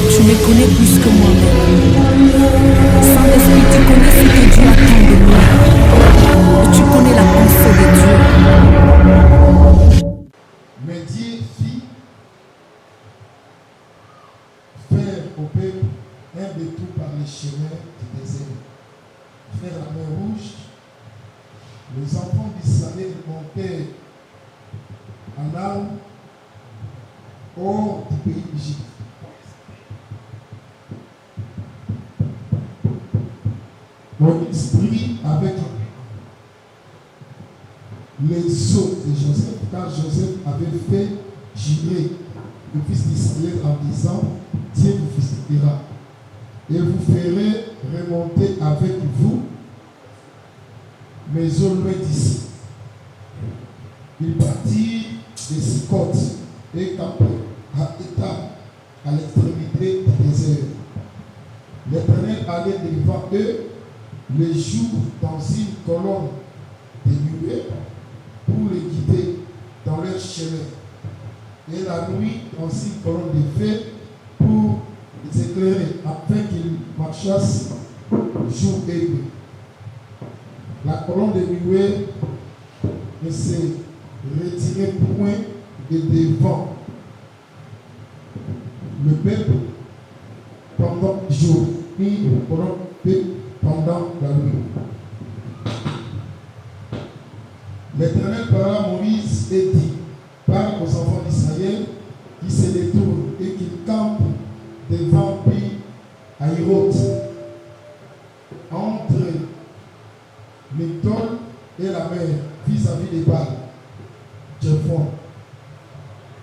Tu me connais plus que moi-même. Saint-Esprit, tu connais ce que Dieu attend de moi. Et tu connais la pensée de Dieu. Mais Dieu fit faire au peuple un détour par les chemins du désert. Faire la mer Rouge, les enfants d'Israël montaient en armes hors du pays d'Égypte. Moïse prit avec les os de Joseph, car Joseph avait fait jurer le fils d'Israël en disant: Dieu vous visitera et vous ferez remonter avec vous mes eaux loin d'ici. Ils partirent de Sicot et campèrent à Étam, à l'extrémité du désert. L'Éternel allait devant eux les jours dans une colonne de nuée pour les guider dans leur chemin, et la nuit dans une colonne de feu pour les éclairer, afin qu'ils marchassent jour et nuit. La colonne de nuée ne se retirait point de devant le peuple pendant le jour, ni pendant la nuit. L'Éternel parla à Moïse et dit: parle aux enfants d'Israël qui se détournent et qu'ils campent devant Pi Hahiroth, entre Migdol et la mer, vis-à-vis des Baals.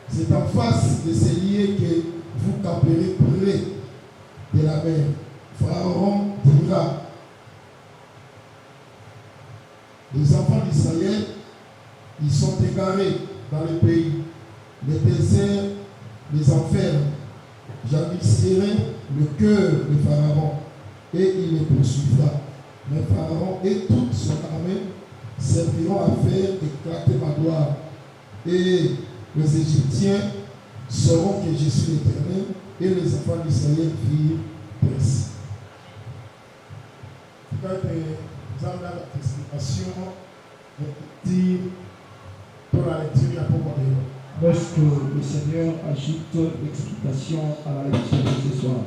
C'est en face de ces lieux que vous camperez près de la mer. Pharaon dira: les enfants d'Israël, ils sont égarés dans le pays. Le désert les enferme. J'aviserai le cœur de Pharaon et il les poursuivra. Mais Pharaon et toute son armée serviront à faire éclater ma gloire. Et les Égyptiens sauront que je suis l'Éternel, et les enfants d'Israël firent ainsi. Nous avons la explication pour la lecture à propos de lorsque le Seigneur ajoute l'explication à la lecture de ce soir.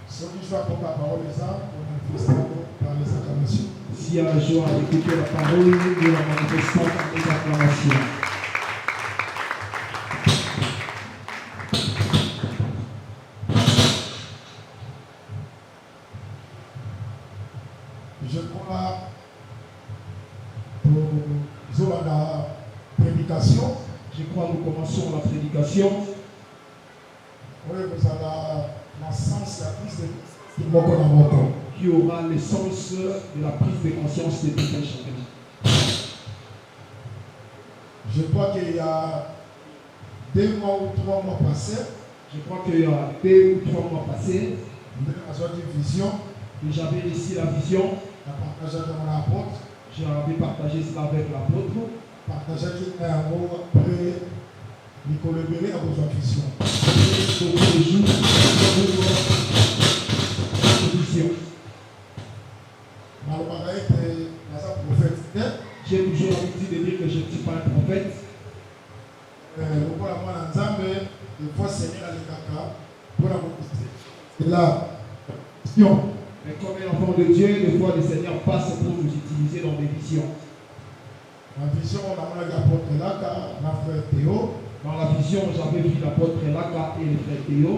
Ceux qui jouent pour la parole des âmes, pour manifester par les acclamations. S'il y a la joie d'écouter la parole, de la manifester par les acclamations. Je crois pour la prédication. Je crois que nous commençons la prédication. Oui, vous avez la sens, la prise de mon qui aura l'essence de la prise de conscience de tout un chacun. Je crois qu'il y a 2 mois ou 3 mois passés. Je crois qu'il y a 2 ou 3 mois passés. J'avais ici la vision. J'avais partagé cela avec l'apôtre. Partagé un mot après Nicolas Bélé à vos vision. J'ai toujours l'habitude de dire que je ne suis pas un prophète. Mais comme un enfant de Dieu, des fois le Seigneur passe pour nous utiliser dans des visions. Dans la vision, j'avais vu l'apôtre Laka et le frère Théo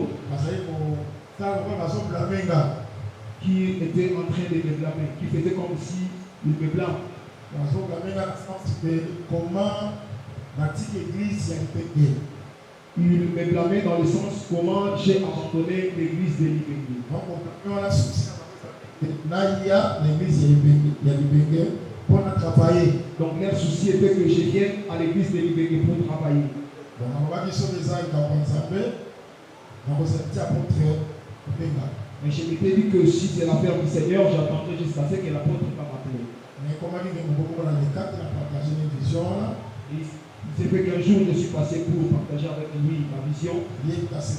qui étaient en train de me blâmer, qui faisaient comme si ils me blâment. Comment l'antique église a été. Il me blâmait dans le sens comment j'ai abandonné l'église de Libengé. Pour travailler. Donc leur souci était que je vienne à l'église de Libengé pour travailler. Mais je m'étais dit que si c'est l'affaire du Seigneur, j'attendrai jusqu'à ce que l'apôtre va m'appeler. Il s'est qui fait qu'un jour je suis passé pour partager avec lui ma vision. Parce que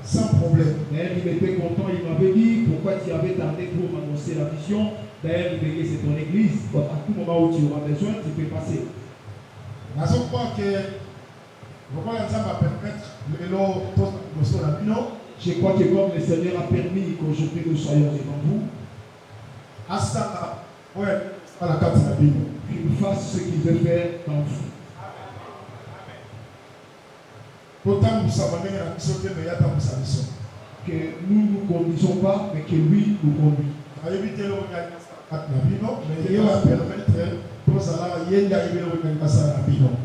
sans problème. D'ailleurs, il était content, il m'avait dit pourquoi tu avais tardé pour m'annoncer la vision. D'ailleurs, il dit que c'est ton église. Donc, à tout moment où tu auras besoin, tu peux passer. Je crois que Je crois que comme le Seigneur a permis qu'aujourd'hui nous soyons devant vous, qu'il fasse ce qu'il veut faire dans vous. Que nous ne nous conduisons pas, mais que lui nous conduit.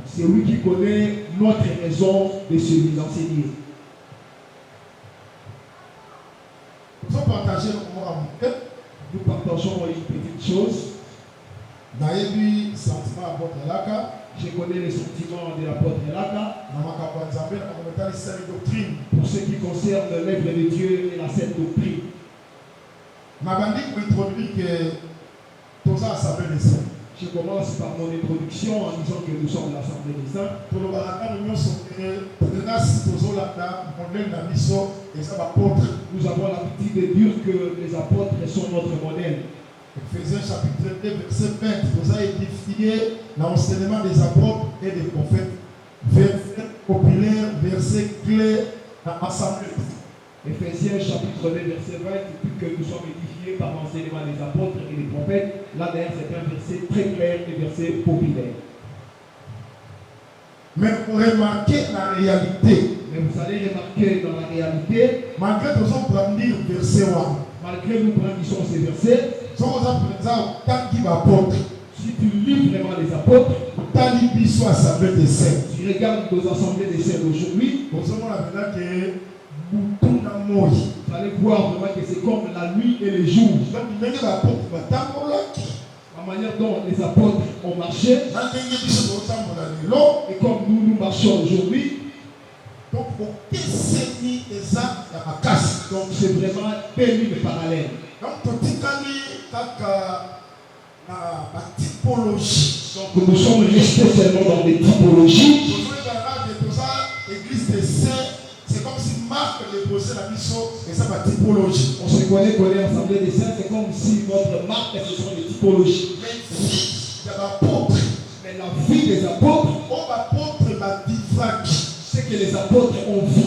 C'est lui qui connaît notre raison de se nous enseigner. Nous partageons une petite chose. Je connais les sentiments de l'apôtre Elaka. Pour ce qui concerne l'œuvre de Dieu et la sainte doctrine. Je commence par mon introduction en disant que nous sommes l'Assemblée des Saints. Nous avons l'habitude de dire que les apôtres sont notre modèle. Ephésiens chapitre 2, verset 20, vous avez défini l'enseignement des apôtres et des prophètes. Verset populaire, verset clé dans l'assemblée. Ephésiens chapitre 2, verset 20, depuis que nous sommes édifiés par l'enseignement des apôtres et des prophètes. Là d'ailleurs c'est un verset très clair et verset populaire. Mais vous remarquez la réalité. Mais vous allez remarquer dans la réalité, malgré que nous brandir verset 1, malgré nous brandissons ces versets, si tu lis vraiment les apôtres, tu regardes nos assemblées des saints d'aujourd'hui, vous allez voir vraiment que c'est comme la nuit et le jour. La manière dont les apôtres ont marché, et comme nous marchons aujourd'hui, donc c'est vraiment deux lignes parallèles. Donc nous sommes restés seulement dans des typologies. C'est comme si Marc déposait la mission et ça va typologie. On se connaît l'Assemblée des Saints, c'est comme si notre marque, ce sont des typologies. Mais la vie des apôtres, c'est que les apôtres ont vu.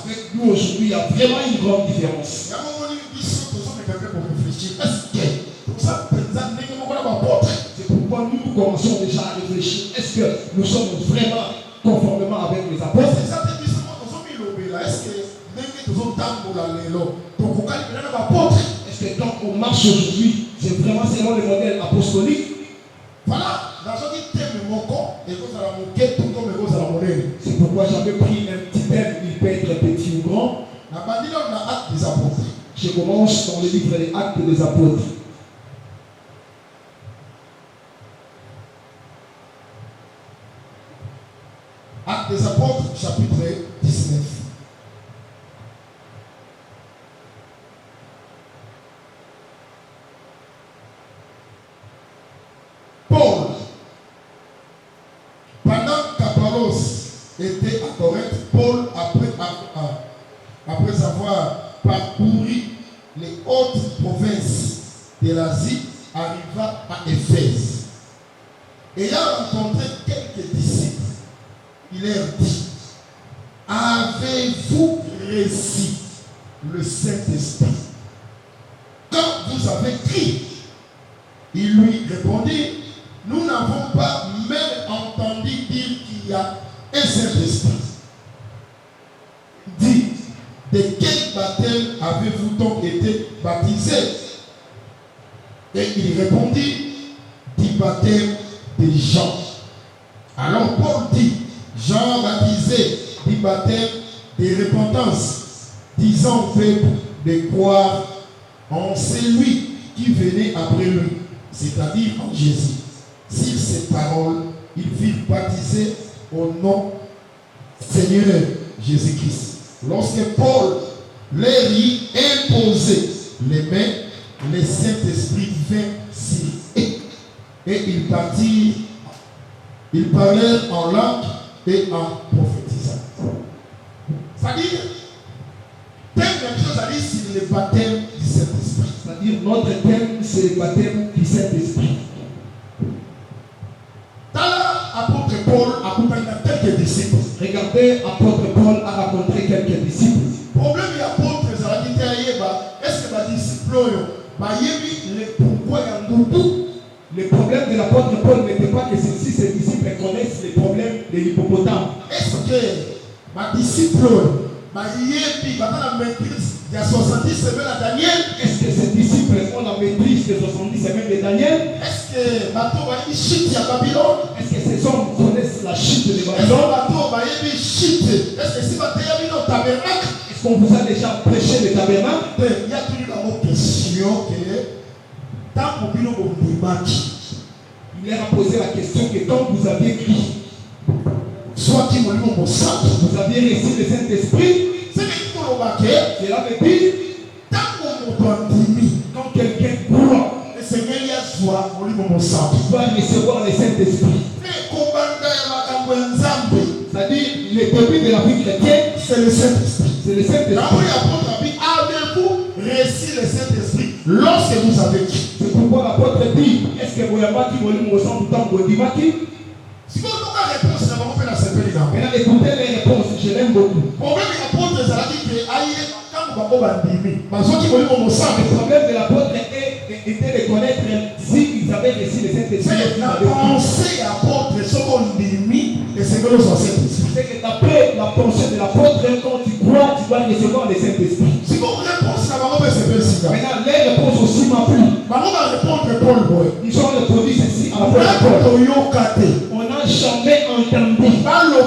Avec nous aujourd'hui, il y a vraiment une grande différence. C'est pourquoi nous commençons déjà à réfléchir. Est-ce que nous sommes vraiment conformément avec les apôtres? Est-ce que quand on marche aujourd'hui, c'est vraiment selon le modèle apostolique? Voilà. C'est pourquoi j'avais pris un petit thème, il peut être petit ou grand. Je commence dans le livre des Actes des Apôtres. Actes des Apôtres, chapitre 19. Paul, pendant qu'Apollos était à Corinthe, Paul, après avoir parcouru les hautes provinces de l'Asie, arriva à Éphèse. Ayant rencontré quelques disciples, il leur dit: avez-vous reçu le Saint-Esprit quand vous avez crié? Il lui répondit: nous n'avons pas même entendu dire qu'il y a un Saint-Esprit. Dit: de quel baptême avez-vous donc été baptisés? Et il répondit: du baptême de Jean. Alors Paul dit: Jean baptisé du baptême de repentance, disant au peuple de croire en celui qui venait après lui, c'est-à-dire en Jésus. Sur ces paroles, ils furent baptisés au nom Seigneur Jésus-Christ. lorsque Paul leur y imposait les mains, le Saint-Esprit vint sur eux. Et ils partirent, ils parlèrent en langue et en prophétisant. C'est-à-dire, quelque chose à dire sur le baptême du Saint-Esprit. C'est-à-dire, notre thème, c'est le baptême du Saint-Esprit. Dans l'apôtre Paul accompagne quelques disciples. Regardez, apôtre Paul a rencontré quelques disciples. Le problème de l'apôtre, est-ce que les disciples le problème de l'apôtre Paul n'était pas que ces disciples connaissent les problèmes de l'hippopotame. Est-ce que les disciples il y a 70 semaines à Daniel? Est-ce que ces disciples ont la maîtrise des 70 semaines de Daniel? Est-ce que chute à Babylone? Est-ce que ces hommes connaissent la chute de Babylone? Est-ce que si au tabernacle? Est-ce qu'on vous a déjà prêché le tabernacle? Il y a toujours une question que tant que il leur a posé la question que quand vous aviez écrit, soit qui vous aviez reçu le Saint-Esprit, cela veut dire quand quelqu'un croit, le Seigneur va recevoir le Saint-Esprit. C'est-à-dire, le début de la vie chrétienne, c'est le Saint-Esprit. C'est le Saint-Esprit. Avez-vous reçu le Saint-Esprit lorsque vous avez dit? C'est pourquoi l'apôtre dit, est-ce que vous avez dit au sang du temps vous dites si vous avez une réponse, on va faire la semaine. Maintenant, écoutez les réponses, je l'aime beaucoup. Le problème de l'apôtre, c'est quand vous avez le problème de l'apôtre était de connaître s'ils avaient reçu le Saint-Esprit. La pensée apôtre, ce qu'on dit, et c'est que nous sommes Saint-Esprit. C'est que d'après la pensée de l'apôtre, quand tu crois, tu dois recevoir le Saint-Esprit. Si vous répondez, ça va faire ce maintenant, les réponses aussi m'ont plu. Ils ont répondu ceci à la fois de Paul. On n'a jamais entendu vous parler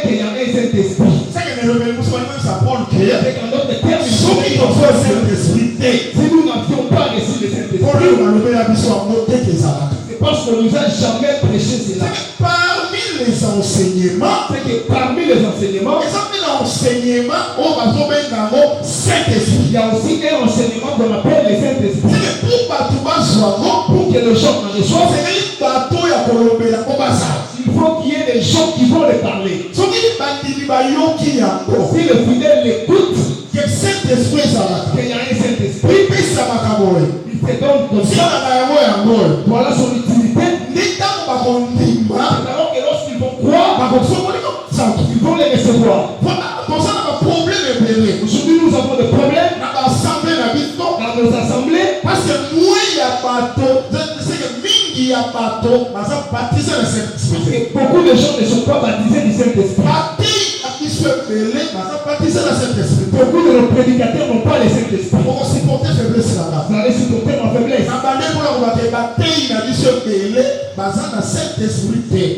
qu'il y a un Saint-Esprit. C'est qu'en d'autres termes, si nous n'avions pas reçu le Saint-Esprit, c'est parce qu'on nous a jamais prêché cela. Parmi les enseignements, c'est que parmi les enseignements, il y a aussi un enseignement qu'on appelle le Saint-Esprit. Pour que les gens en reçoivent, il faut qu'il y ait des gens qui vont les parler. Si le fidèle l'écoute, qu'il y a un Saint-Esprit, il se donne comme ça. Voilà son utilité. Alors que lorsqu'ils vont croire, ils vont les recevoir. Aujourd'hui, nous avons des problèmes dans nos assemblées. Parce que moi, il y a bateau, c'est que il y a bateau, beaucoup de gens ne sont pas baptisés du Saint-Esprit. Beaucoup de nos prédicateurs n'ont pas le Saint-Esprit. Vous allez supporter ma faiblesse.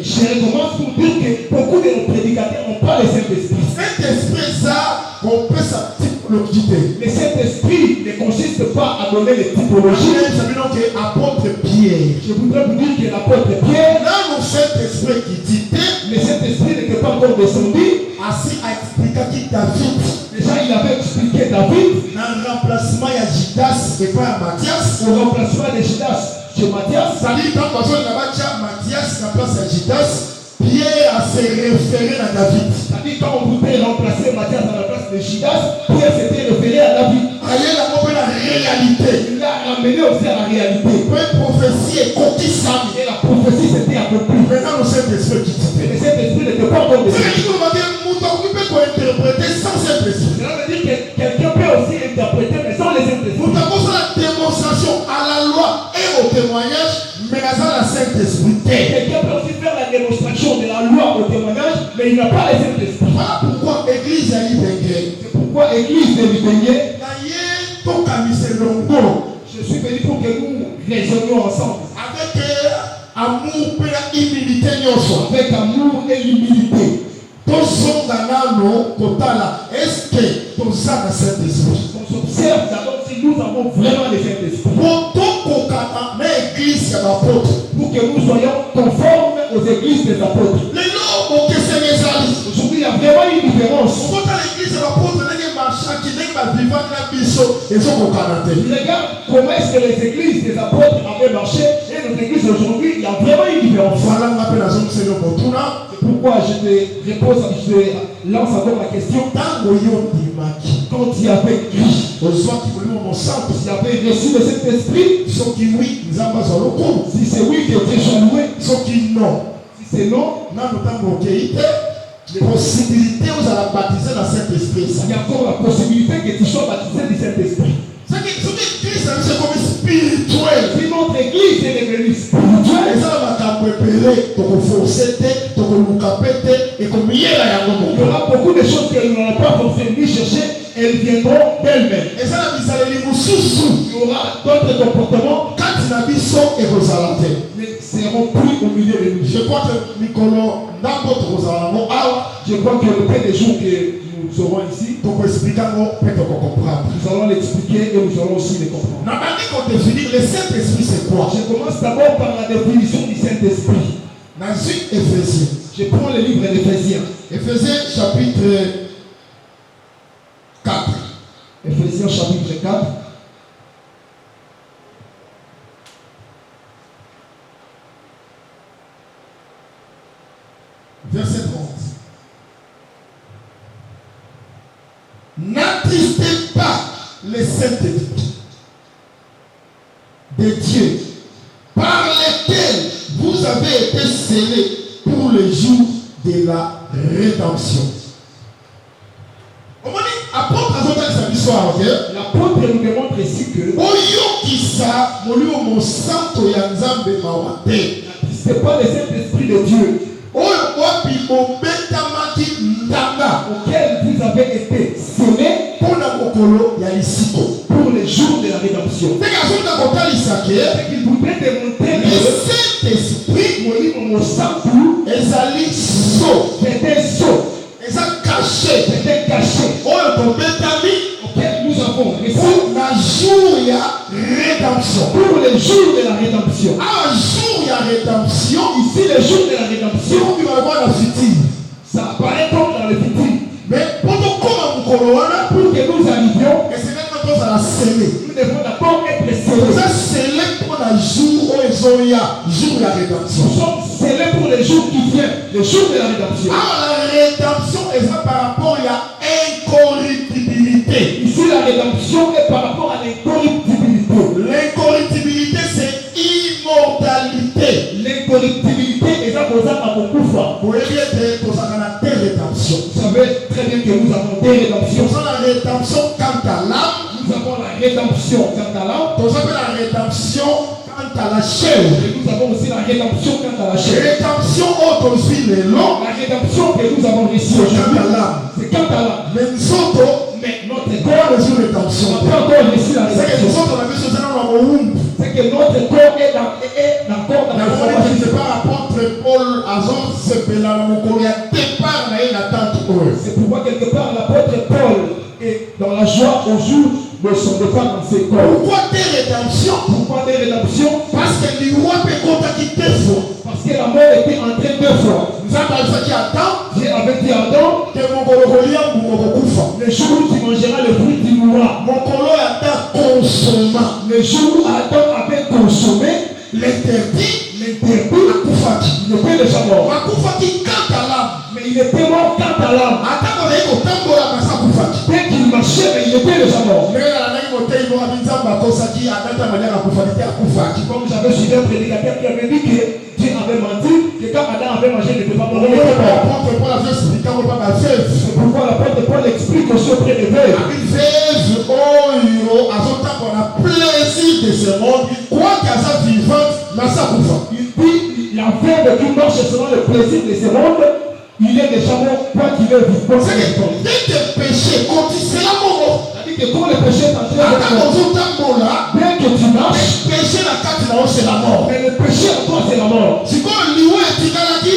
Je recommence pour dire que beaucoup de nos prédicateurs n'ont pas le Saint-Esprit. Le Saint-Esprit ne consiste pas à donner les typologies. Je voudrais vous dire que l'apôtre Pierre, le Saint-Esprit n'était pas encore descendu. Déjà, il avait expliqué David au remplacement de Judas chez Matthias. Pierre a se référé à David. C'est-à-dire quand on voulait remplacer Matthias à la place de Judas, Pierre s'était référé à David. Il l'a ramené aussi à la réalité. Une prophétie est conquise. Et la prophétie s'était accomplie. Maintenant, le Saint-Esprit. Mais le Saint-Esprit n'était pas encore descendu. Interpréter sans Saint-Esprit. Cela veut dire que quelqu'un peut aussi interpréter mais sans les Saint-Esprit. Vous avez la démonstration à la loi et au témoignage, mais sans la Saint-Esprit. Quelqu'un peut aussi faire la démonstration de la loi au témoignage, mais il n'a pas les Saint-Esprit. Voilà pourquoi l'Église a eu des c'est pourquoi l'Église de l'Ibénier, je suis venu pour que nous raisonnions ensemble. Avec amour et humilité. Avec amour et humilité. Est-ce que ton sang a Saint-Esprit? On s'observe d'abord si nous avons vraiment le Saint-Esprit. Pour que nous soyons conformes aux églises des apôtres. Aujourd'hui, vivant la biso et son cocanate. Regarde comment est-ce que les églises des apôtres avaient marché et nos églises aujourd'hui, il y a vraiment une différence. Voilà on appelle la zone c'est le Botuna. C'est pourquoi je te lance encore la question. Tango yo dimaki. Quand il y avait Christ, Aux gens qui voulaient mon sang, il y avait reçu de cet esprit. ceux qui oui, nous avons besoin de l'eau. Si c'est oui que Dieu soit loué, Ceux qui non. si c'est non, Dans le temps de les possibilités vous allez baptiser dans cet esprit. il y a encore la possibilité que tu sois baptisé de cet esprit. Ce qui Christ c'est comme spirituel. Si notre église est devenue spirituelle, Et ça va t'appeler, pour forcer, pour nous caper, et comme hier à il y Yagomo. aura beaucoup de choses que nous n'allons pas forcément chercher, elles viendront d'elles-mêmes. Et ça, la misère, sous. Il y aura d'autres comportements Quand il a mis son et Rosalante. qui ne seront plus au milieu de nous. Je crois que Nicolas, dans votre Rosalamo, Je crois que le peu des jours que nous serons ici, pour expliquer, peut-être comprendre. nous allons l'expliquer et nous allons aussi les comprendre. Dans la vie qu'on définit, le Saint-Esprit, c'est quoi? Je commence d'abord par la définition du Saint-Esprit. Dans une Éphésiens. Je prends le livre d'Éphésiens. Éphésiens chapitre 4. Éphésiens chapitre 4. Verset 30. N'attristez pas les Saint-Esprit de Dieu, par lesquels vous avez été scellés pour le jour de la rédemption. On dit, apôtre Azotan sa histoire, ok? L'apôtre nous démontre ici que Oyo kisa, molio mo santo ya nzambe mawate. n'attristez pas le Saint-Esprit de Dieu, Oyo wapi obetamaki ndanga auquel vous avez été scellés pona mokolo ya lisiko. pour le jour de la rédemption. Ndenge azonda kotalisa ke C'est qu'il voudrait démontrer le que Saint-Esprit mon sang ezali so, était sot, eza caché. était caché, Oyo tobetami auquel nous avons reçu pour la jour ya rédemption. pour le jour de la rédemption. Un jour ya rédemption, Ici, le jour de la rédemption, on va voir la future. ça apparaît comme dans le futur. Mais pendant qu'on a mokolo wana, Pour que nous arrivions, et c'est même quand on a scellé. nous devons d'abord être Vous scellés. êtes scellé pour la jour où ils ont ya jour ya rédemption. Nous sommes scellés pour le jour qui vient, le jour de la rédemption. Alors la rédemption est ça par rapport à l'incorruptibilité. Ici, la rédemption est par rapport à l'incorruptibilité. L'incorruptibilité c'est immortalité. L'incorruptibilité est ça pour ça à beaucoup de fois. Vous voyez bien que pour ça qu'on a des rédemptions. Vous savez très bien que nous avons des rédemptions. Pour ça la rédemption quant à l'âme, Nous avons la rédemption quant à l'âme. pour ça la rédemption quant à la chair. Et nous avons aussi la rédemption quant à la chair. Rédemption aujourd'hui les longs, La rédemption que nous avons reçue c'est quant aujourd'hui, à l'âme. c'est quant à l'âme. Mais nous autres, Mais notre quoi corps les autres rédemption? n'a pas encore reçu la C'est que nous rédemption. autres on a vu ce genre dans mon womb. C'est que notre corps est encore dans La la volonté formation. c'est pas apôtre Paul Azor se pela na mokolo ya départ na ye na tante oyo. C'est pourquoi quelque part l'apôtre Paul est dans la joie au jour de son départ dans ses corps. Pourquoi des rédemptions? Pourquoi des rédemptions? Parce que l'iwa peut contacter deux fois. Parce que la mort était entrée deux fois. Nous avons dit qui attend Dieu avait dit à Adam, que mokolo kolia mokolo kufa. le jour où tu mangeras le fruit du mourras. Mokolo ata consommant. Le jour où Adam avait consommé L'interdit l'interdit, akufaki. il était déjà mort. Akufaki quant à l'âme. Mais il était mort quant à l'âme. Ata konaye kotambola basa akufaki. Dès qu'il marchait, mais il était déjà mort. ndenge nalandaki motei moko binzambe akosaki atata maliaka akufaki te akufaki. Comme j'avais suivi un prédicateur qui avait dit que Dieu avait menti, que quand Adam avait mangé, il n'était pas mort. Il était mort. Apôtre Paul avait expliqué au papa veuve. C'est pourquoi l'apôtre Paul explique aussi auprès des veuves. Abi veuve oyo azotambola na plaisir de ce monde quoique aza vivante nasa akufa. Il dit, la veuve qui marche selon le plaisir de ce monde, il est déjà mort, quoi qu'il est vivant. C'est que dès que péché kotisela moko C'est-à-dire que quand le péché est entré dans ata le monde, kozotambola bien que tu marches, péché na kati na yo c'est la mort. mais le péché en toi c'est la mort. sikoyo liwa etikalaki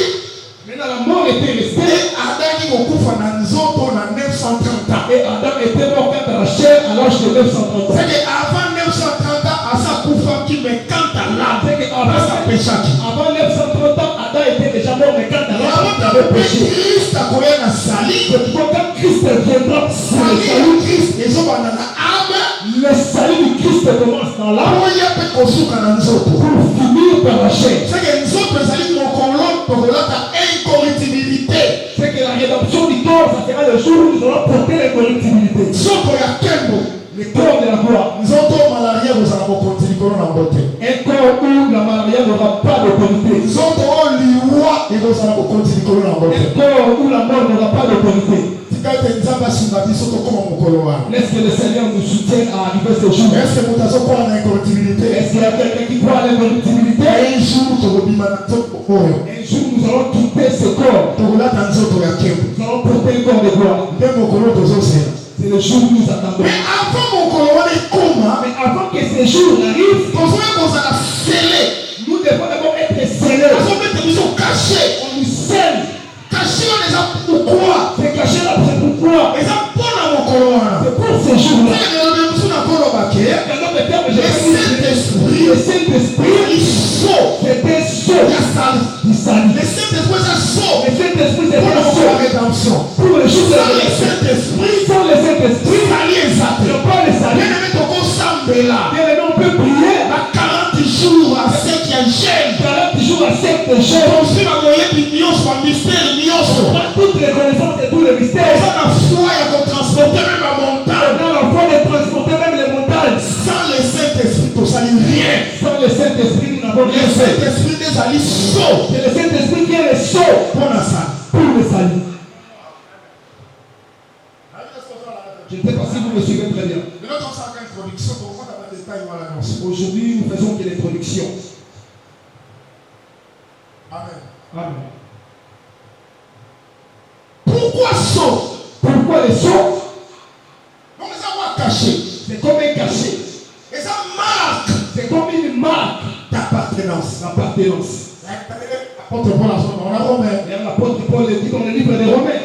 Maintenant la mort était restée te adaki kokufa na nzoto na 930 ans. et Adam était mort quant à la chair à l'âge de 930 ans. C'est que avant 930 ans asa kufaki mais quant à l'âme C'est qu'avant asa pechaki. avant 930 ans, Adam était déjà mort, mais quant à l'âme, il Yango avait péché. Christ akoya na sali C'est pourquoi quand Christ viendra, sali salut Christ ezobanda na âme. Le salut du Christ commence dans l'âme Oya pe kosuka na nzoto. pour finir par la chair. C'est que nzoto ezali mokolo tokolata incorruptibilité. C'est que la rédemption du corps, ça sera le jour où nous allons porter l'incorruptibilité. Nzoto ya kembo. Le corps de la gloire. Nzoto malaria kozala bokonzi likolo na mbote. Un corps où la malaria n'aura pas d'autorité. Nzoto oyo liwa ekozala bokonzi likolo na mbote. Un corps où la mort n'aura pas d'autorité. Tika ete nzambe asunga biso tokoma mokolo wana. Laisse que le Seigneur nous soutienne à arriver ce jour. Est-ce que moto azokola na incorruptibilité? Est-ce qu'il y a quelqu'un qui croit à l'incorruptibilité? Un jour tokobima na nzoto oyo. Un jour nous allons quitter ce corps. Tokolata nzoto ya kembo. Nous allons porter le corps de gloire. Nde mokolo tozosela. C'est le jour où nous attendons. Mais avant mokolo wana ekoma, Mais avant que ce jour arrive, tozoya kozala scellé. nous devons d'abord être scellés. Azobete biso caché. On nous scelle. Caché wana eza pourquoi? C'est caché là, c'est pourquoi. Eza mpona mokolo wana. C'est pour ce jour-là. Elobi mosu na koloba ke Dans notre terme, le Saint-Esprit le Saint-Esprit, iso c'était chaud. ya sali. Du salut. Le Saint-Esprit eza so Le Saint-Esprit, mpona c'était mokolo ya chaud. rédemption. Pour le jour de la Sans le rédemption. Saint-Esprit Sans le Saint-Esprit, sali eza te. il n'y a pas le salut. Bien-aimé tokosambela Bien aimé, on peut prier na 40 jours à sec ya jeûne. 40 jours à 7 jours. Tozwi na koyebi nyonso bamystère nyonso. Par toutes les connaissances et tous les mystères. Eza na foi ya kotransporte même bamontagne. Dans la foi de transporter même les montagnes. Sans le Saint-Esprit tosali rien. Sans le Saint-Esprit, nous n'avons Le rien fait. Saint-Esprit ezali so C'est le Saint-Esprit qui est le chaud mpona sali. pour le salut. Je ne sais pas si vous me suivez très bien. Maintenant, on s'en introduction pour voir dans le détail voilà l'annonce. Aujourd'hui, nous faisons que l'introduction. Amen. Amen. Pourquoi saut? Pourquoi les sauts? Donc, ça va cacher. C'est comme un cachet. Et ça marque C'est comme une marque d'appartenance. d'appartenance. Apôtre Paul a son nom. On a Romain. Et l'apôtre Paul le dit dans le livre des Romains.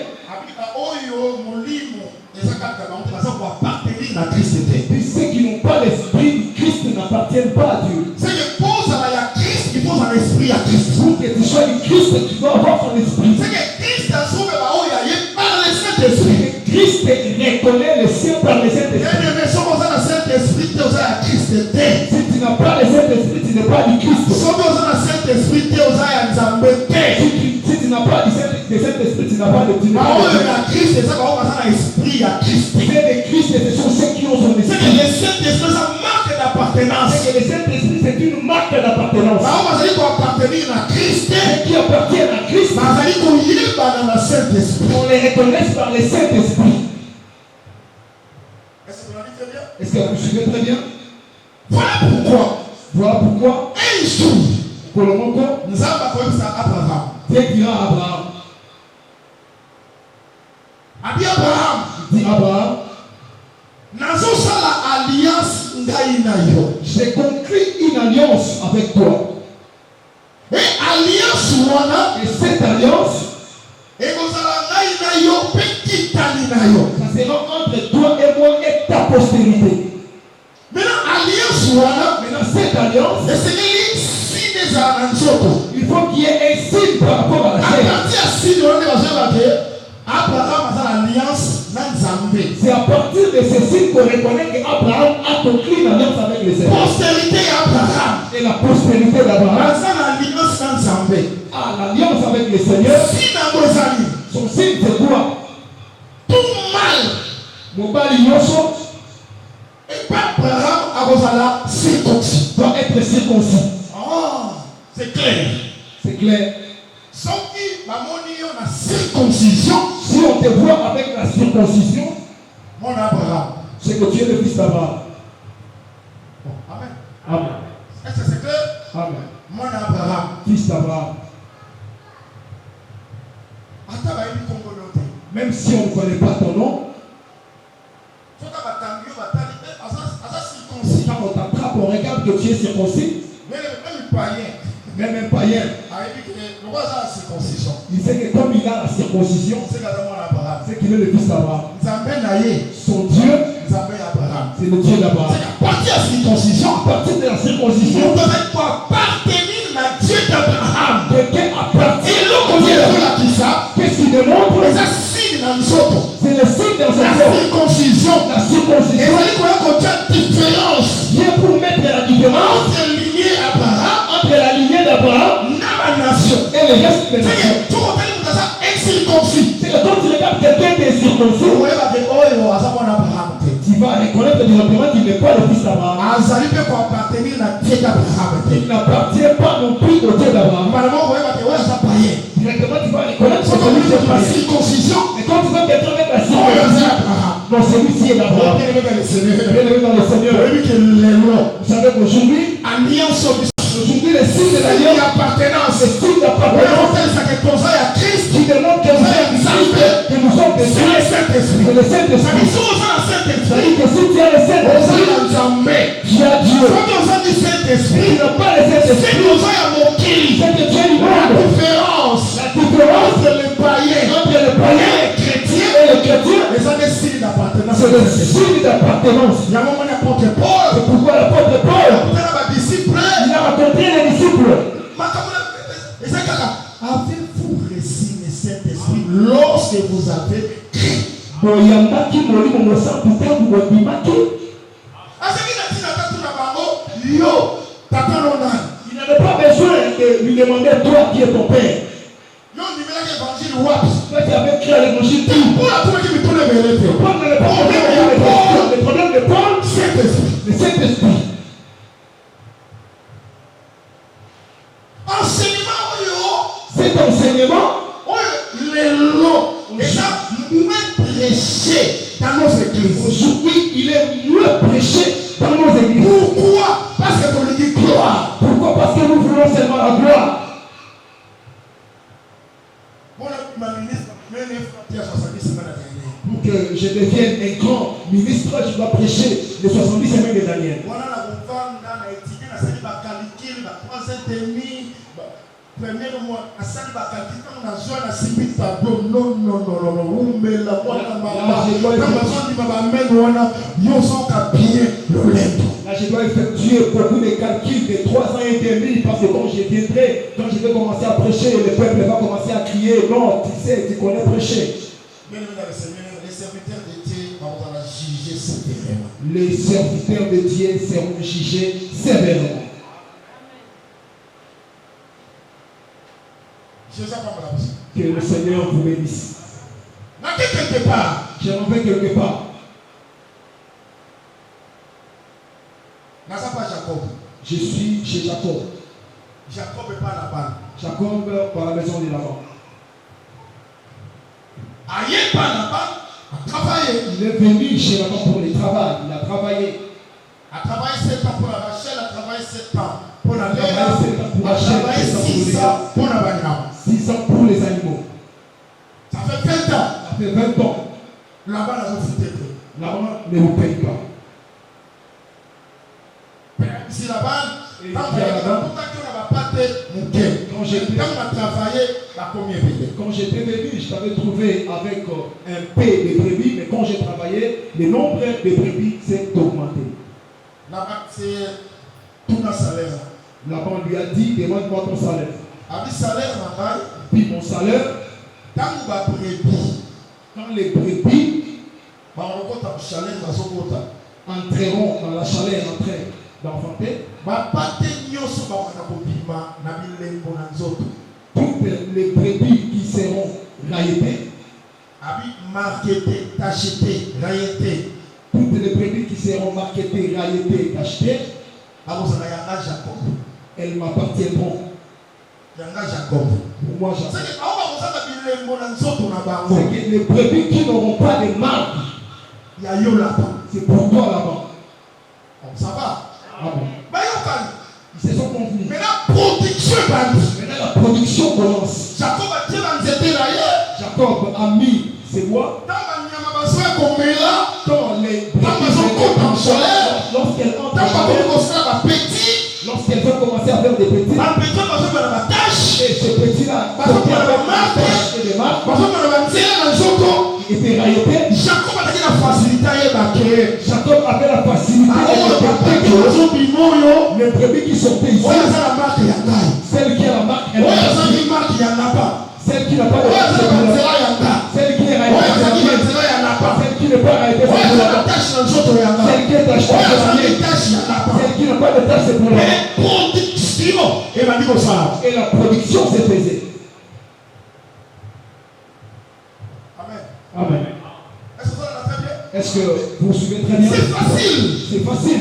Oyo molimo ezakaka bantu baza koappartenir na Christ te. Puis ceux qui n'ont pas l'esprit du Christ n'appartiennent pas à Dieu. C'est que pozala ya Christ, il faut un esprit à Christ. Pour que tu sois du Christ, tu dois avoir son esprit. C'est que Christ azobeba oyo aye par le Saint-Esprit. Christ reconnaît le ciel par le Saint-Esprit. Bien-aimé, soki oza na Saint-Esprit te oza ya Christ te. Si tu n'as pas le Saint-Esprit, tu n'es pas du Christ. Soki oza na Saint-Esprit te oza ya Nzambe te. Si tu n'as pas du Saint-Esprit, tu n'as pas de Dieu. Baoyo ya Christ eza bao baza na esprit ya Christ. C'est de Christ et ce sont ceux qui ont son C'est que esprit. le Saint-Esprit ça marque d'appartenance. C'est que le Saint-Esprit, c'est une marque d'appartenance. Bao bazali koappartenir na Christ te. Ceux qui appartiennent à Christ, bazali koyebana na Saint-Esprit. on les reconnaît par le Saint-Esprit. Est-ce que vous l'avez très bien? Est-ce que vous suivez très bien? Voilà pourquoi Voilà pourquoi, un jour Colombo, Nzambe akoyebisa Abraham. Dieu dira à Abraham, Abi Abraham, il dit Abraham, nazosala alliance ngai na yo. j'ai conclu une alliance avec toi. Et alliance wana Et cette alliance, ekozala ngai na yo mpe kitali na yo. ça sera entre toi et moi et ta postérité. Maintenant alliance wana Maintenant, cette alliance, esengeli signe ezala na nzoto. il faut qu'il y ait un signe par rapport à la chair. Akati ya signe wana nde bazoyeba ke Abraham aza na alliance na Nzambe. C'est à partir de ce signe qu'on reconnaît qu'Abraham a conclu une alliance avec le Seigneur. Postérité ya Abraham Et la postérité d'Abraham aza na alliance na Nzambe. a l'alliance avec le Seigneur. Signe yango ezali Son signe, c'est quoi? tout mal. Mobali Yoso Et pas Abraham akozala circoncis. doit être circoncis. Oh, c'est clair. C'est clair. Soki bamoni yo na circoncision, Si on te voit avec la circoncision, mon Abraham. c'est que tu es le fils d'Abraham. Bon, amen. Amen. Est-ce que c'est clair? Amen. Mon Abraham. Fils d'Abraham. Ata bayebi kombo yo te. Même si on ne connaît pas ton nom, Soki batangi yo batali aza circoncis. quand on t'attrape, on regarde que tu es circoncis. Même païen Même un païen, ayebi ke loko aza na circoncision. il sait que comme il a la circoncision, C'est kaza mon Abraham. c'est qu'il est le fils d'Abraham. Nzambe na ye, Son Dieu, Nzambe ya Abraham. c'est le Dieu d'Abraham. C'est qu'à partir de la circoncision, À partir de la circoncision, on devait appartenir à Dieu d'Abraham. quelqu'un appartient Et l'autre au Dieu Dieu d'Abraham. là qui ça, Qu'est-ce qu'il démontre? les signes dans le soto. C'est le signe dans La son corps. circoncision prononcer, oyeba ke oyo aza mwana Abraham te. tu vas reconnaître directement qu'il n'est pas le fils d'Abraham. azali mpe koappartenir na Dieu d'Abraham te. Il n'appartient pas non plus au Dieu d'Abraham. mbala moko oyeba ke oyo aza païen. Directement, tu vas reconnaître que soki celui qui oyeba est la païen. circoncision Et quand tu vas quelqu'un avec la oyo aza circoncision, Abraham. non, celui-ci est d'Abraham. bien aimé dans le Seigneur, Bien aimé dans le Seigneur. oyebi ke lelo Vous savez qu'aujourd'hui, alliance biso aujourd'hui, les signes de ya l'alliance, appartenance les signes oyo d'appartenance okotelesaka toza ya Christ qui démontrent que nous sommes Christ, que nous sommes des c'est le saints, Saint-Esprit. que le Saint-Esprit. biso oza na Saint-Esprit C'est-à-dire que si tu as le oza Saint-Esprit, na Nzambe. tu as Dieu. soki oza di Si Saint-Esprit tu n'as pas le c'est Saint-Esprit, que oza ya mokili. c'est que tu es du La monde. différence La différence entre les païens entre le et païen les chrétiens et le chrétien, les ont des signes d'appartenance. c'est le signe d'appartenance. Il y a un moment n'importe Paul C'est pourquoi l'apôtre Paul, il a un disciple. il a rencontré les disciples. Avez-vous reçu le Saint-Esprit lorsque vous avez cru? Boyambaki molimo mosantu tangu bobimaki. Yo, tata Ronan. Il n'avait pas besoin de lui demander toi qui es ton père. Yo, ni mela l'évangile wapi? Toi qui avais créé l'évangile, Pour la première qui me tourne vers les deux. Paul n'avait pas besoin. Le problème de Paul, Saint-Esprit. le Saint-Esprit. Enseignement, yo. Cet enseignement, Les lots. Et ça, nous prêcher dans nos églises. aujourd'hui, il est mieux prêché dans nos églises. Pourquoi? Parce que on dit gloire. Pourquoi? Parce que nous voulons seulement la gloire. Pour que je devienne un grand ministre, je dois prêcher les 70 semaines de Daniel. Premier mois, à ça, on a joué à 6 000 tableaux. Non, mais la voix Là, je dois effectuer beaucoup de calculs de 3 ans et demi parce que quand je viendrai, quand je vais commencer à prêcher, le peuple va commencer à crier. Non, tu sais, tu connais prêcher. Les serviteurs de Dieu vont juger sévèrement. Les serviteurs de Dieu seront jugés sévèrement. Que le Seigneur vous bénisse. Quelque part. J'en vais quelque part. Je suis chez Jacob. Jacob n'est pas là-bas. Jacob par la maison de Laban. Aïe, pas là-bas. A travaillé. Il est venu chez Laban pour le travail. Il a travaillé. A travaillé 7 ans pour la Rachel, a travaillé 7 ans pour la Léa, a travaillé 6 ans pour la Bania. 6 ans pour les animaux. Ça fait 20 ans. Ça fait 20 ans. Là-bas, la société. Laban ne vous paye pas. Si là-bas, Et quand j'étais venu, je t'avais trouvé avec un paix de brebis, mais quand j'ai travaillé, le nombre de brebis s'est augmenté. Là-bas, c'est tout un salaire. Laban lui a dit, demande-moi ton salaire. Puis mon salaire, quand les brebis entreront dans la chaleur en train d'enfanter, toutes les brebis qui seront railletées, toutes les brebis qui seront marketées, railletées, achetées, elles m'appartiendront. Pour moi, Jacob. C'est que les brebis qui n'auront pas de marque, c'est pour toi là-bas. Ça va? Ah bon. Ils se sont convenus. Maintenant, la production commence. Jacob a mis ses bois. Quand les brebis lorsqu'elles entrent en chaleur, lorsqu'elles vont commencer à faire des petits, et ce petit-là, et des marques, il était railleté. Jacob avait la facilité les brebis qui sortaient ici, celle qui a la marque, elle celle qui n'a pas de marque, celle qui est raillée, celle qui n'est pas raillée, celle qui est achetée, celle qui n'a pas de tâche, c'est pour la. Et la production s'est faisée. Amen. Est-ce que vous vous souvenez très bien? C'est facile. C'est facile.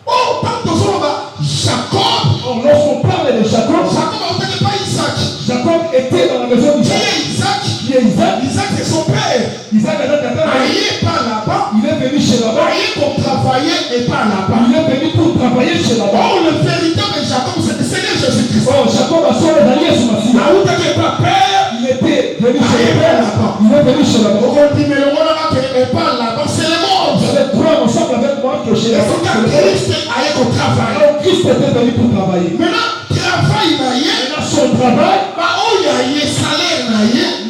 Oh, tant de choses là, Jacob. Or, lorsqu'on parle de Jacob, Jacob n'était pas Isaac. Jacob était dans la maison Qui d'Isaac. est Isaac? Qui est Isaac? Isaac c'est son père. Isaac était un père. Marié par là-bas. Il est venu chez Laban. Marié pour travailler et par là-bas. Il est venu pour travailler chez Laban. Oh, le véritable Jacob, c'est le Seigneur Jésus-Christ. Oh, Jacob a son allié sur ma fille. Là où t'es pas père. Il était venu chez Laban. Il est venu chez Laban. On dit, mais le monde et par là-bas, c'est le monde. Vous allez croire ensemble avec moi que chez Et Laban. c'est quand Christ allait au travail. Alors Christ était venu pour travailler. Maintenant, travail, Maintenant, son travail, oh, il y a un salaire,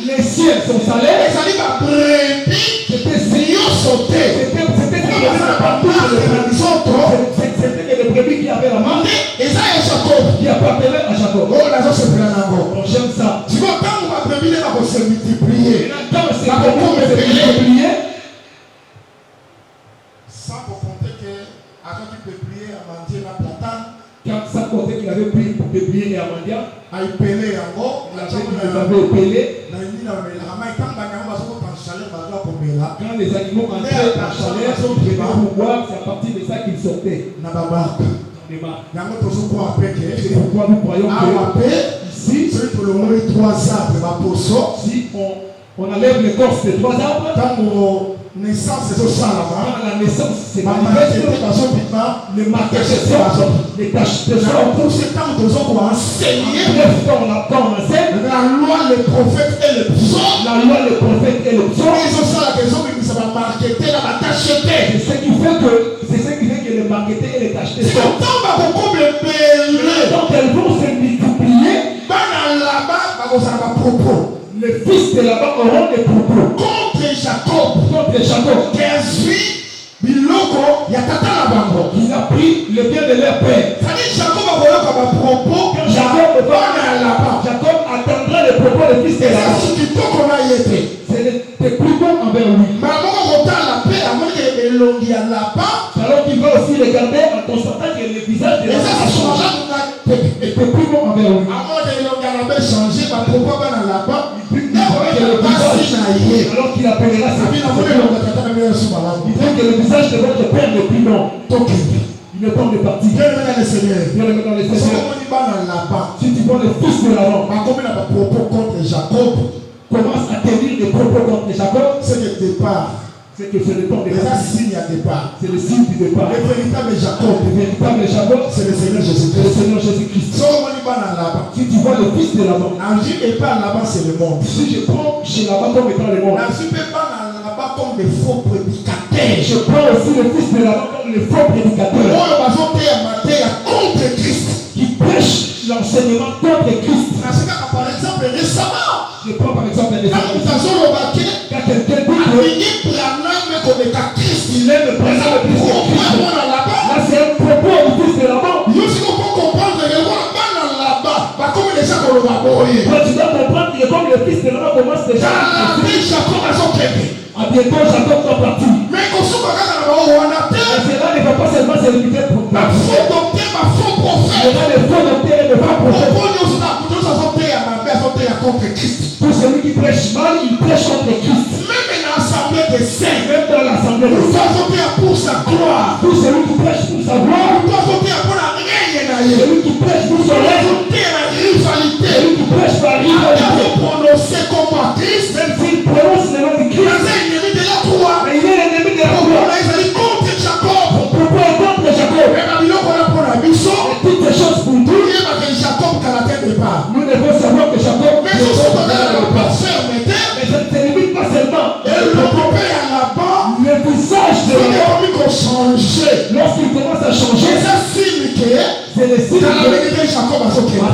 les siens, son salaire, les amis, ma brebis, c'était sauté. C'était les brebis qui avaient la main, Et ça, est Jacob. qui appartenaient à Jacob. Oh, là, c'est plein d'abord. Donc j'aime ça. Tu vois, quand ma brebis va se multiplier, Quand c'est multiplié, sans pour compter que, avant qu'il peut plier à manger la platane, quand ça comptait qu'il avait pris pour publier et Amandia, à y peler en haut, il avait épelé. Quand les animaux entraient en chaleur, ils prenaient pour boire, c'est à partir de ça qu'ils sortaient. C'est pourquoi nous croyons que ici, si on enlève l'écorce de 3 arbres, quand la naissance c'est manifeste, les marquations, les tâches de sang. Quand on enseigne, la loi, les prophètes et les psaumes, la loi, les prophètes et les psaumes, c'est ce qui fait que les marketés et les tâches de sang, quand elles vont se multiplier, les fils de là-bas auront des propos contre Jacob. Il a pris le bien de leur père. Quand Jacob attendra les propos des fils de là-bas. C'était plus bon envers lui. Alors qu'il va aussi regarder en constatant que le visage de la femme était plus bon envers lui. Alors qu'il appellera ses fils, il dit que le visage de votre père n'est plus long. Il est temps de partir. Viens le mettre dans les Seigneur. Si tu vois le fils de Laban, commence à tenir des propos contre Jacob, c'est que c'est le temps de partir. C'est le signe du départ. Le véritable Jacob, c'est le Seigneur Jésus-Christ. Si tu vois le fils de Laban, c'est le monde. si je prends chez Laban comme étant le monde, comme des faux prédicateurs. je prends aussi le fils de Laban comme les faux prédicateurs contre Christ. qui prêchent l'enseignement contre Christ. Par exemple, récemment, Je prends par exemple un exemple. Quand quelqu'un dit que il est le présent le Christ, là c'est un propos du fils de Laban. Toi, tu dois comprendre que comme le fils de Laban commence déjà à bientôt Jacob va partir. Mais cela ne va pas seulement se limiter pour toi. Il y aura les faux docteurs et les faux prophètes. Pour celui qui prêche mal, il prêche contre Christ. Même dans l'assemblée de saints. Pour sa gloire. Pour celui qui prêche pour sa gloire. Celui qui prêche pour son règne. Celui qui prêche par rivalité. Même s'il prononce le nom de Christ. Mais il est l'ennemi de la gloire. Son propos est contre Jacob. Et toutes les choses pour nous. Nous devons savoir que Jacob mais ça ne se limite pas seulement. Le visage de Laban, lorsqu'il commence à changer, c'est le signe que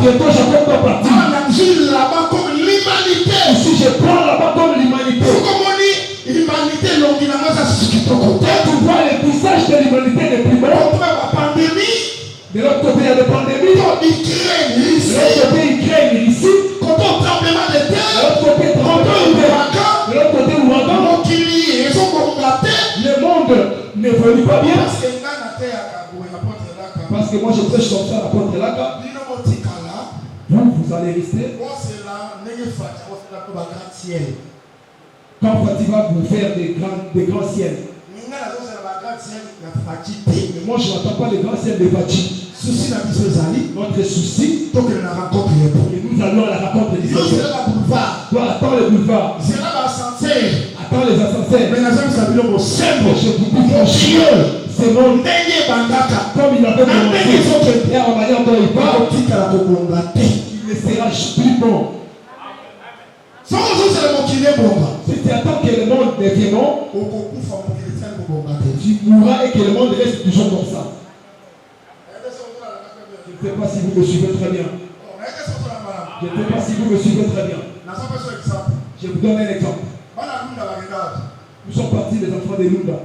bientôt Jacob doit partir. Si je prends Laban comme l'humanité, quand tu vois le visage de l'humanité depuis longtemps, de l'autre côté il y a des pandémies, de l'autre côté Ukraine ici, de l'autre côté de l'autre côté ouragan, le monde n'évolue pas bien. Parce que moi je prêche comme ça à l'apôtre Laka. Vous allez rester. Quand Fatih va vous faire des grands ciels. Mais moi je n'attends pas les grands ciels de Fatih. Notre souci, et nous allons à la rencontre du Seigneur. Toi, attends le boulevard. Attends les ascenseurs. Je vous dis franchement, c'est mon comme il avait commencé. Et à la manière dont il parle, il ne sera plus bon. Si tu attends que le monde devienne bon, tu mourras et que le monde reste toujours comme ça. Je ne sais pas si vous me suivez très bien. Je ne sais pas si vous me suivez très bien. Je vous donne un exemple. Nous sommes partis des enfants de Lunda.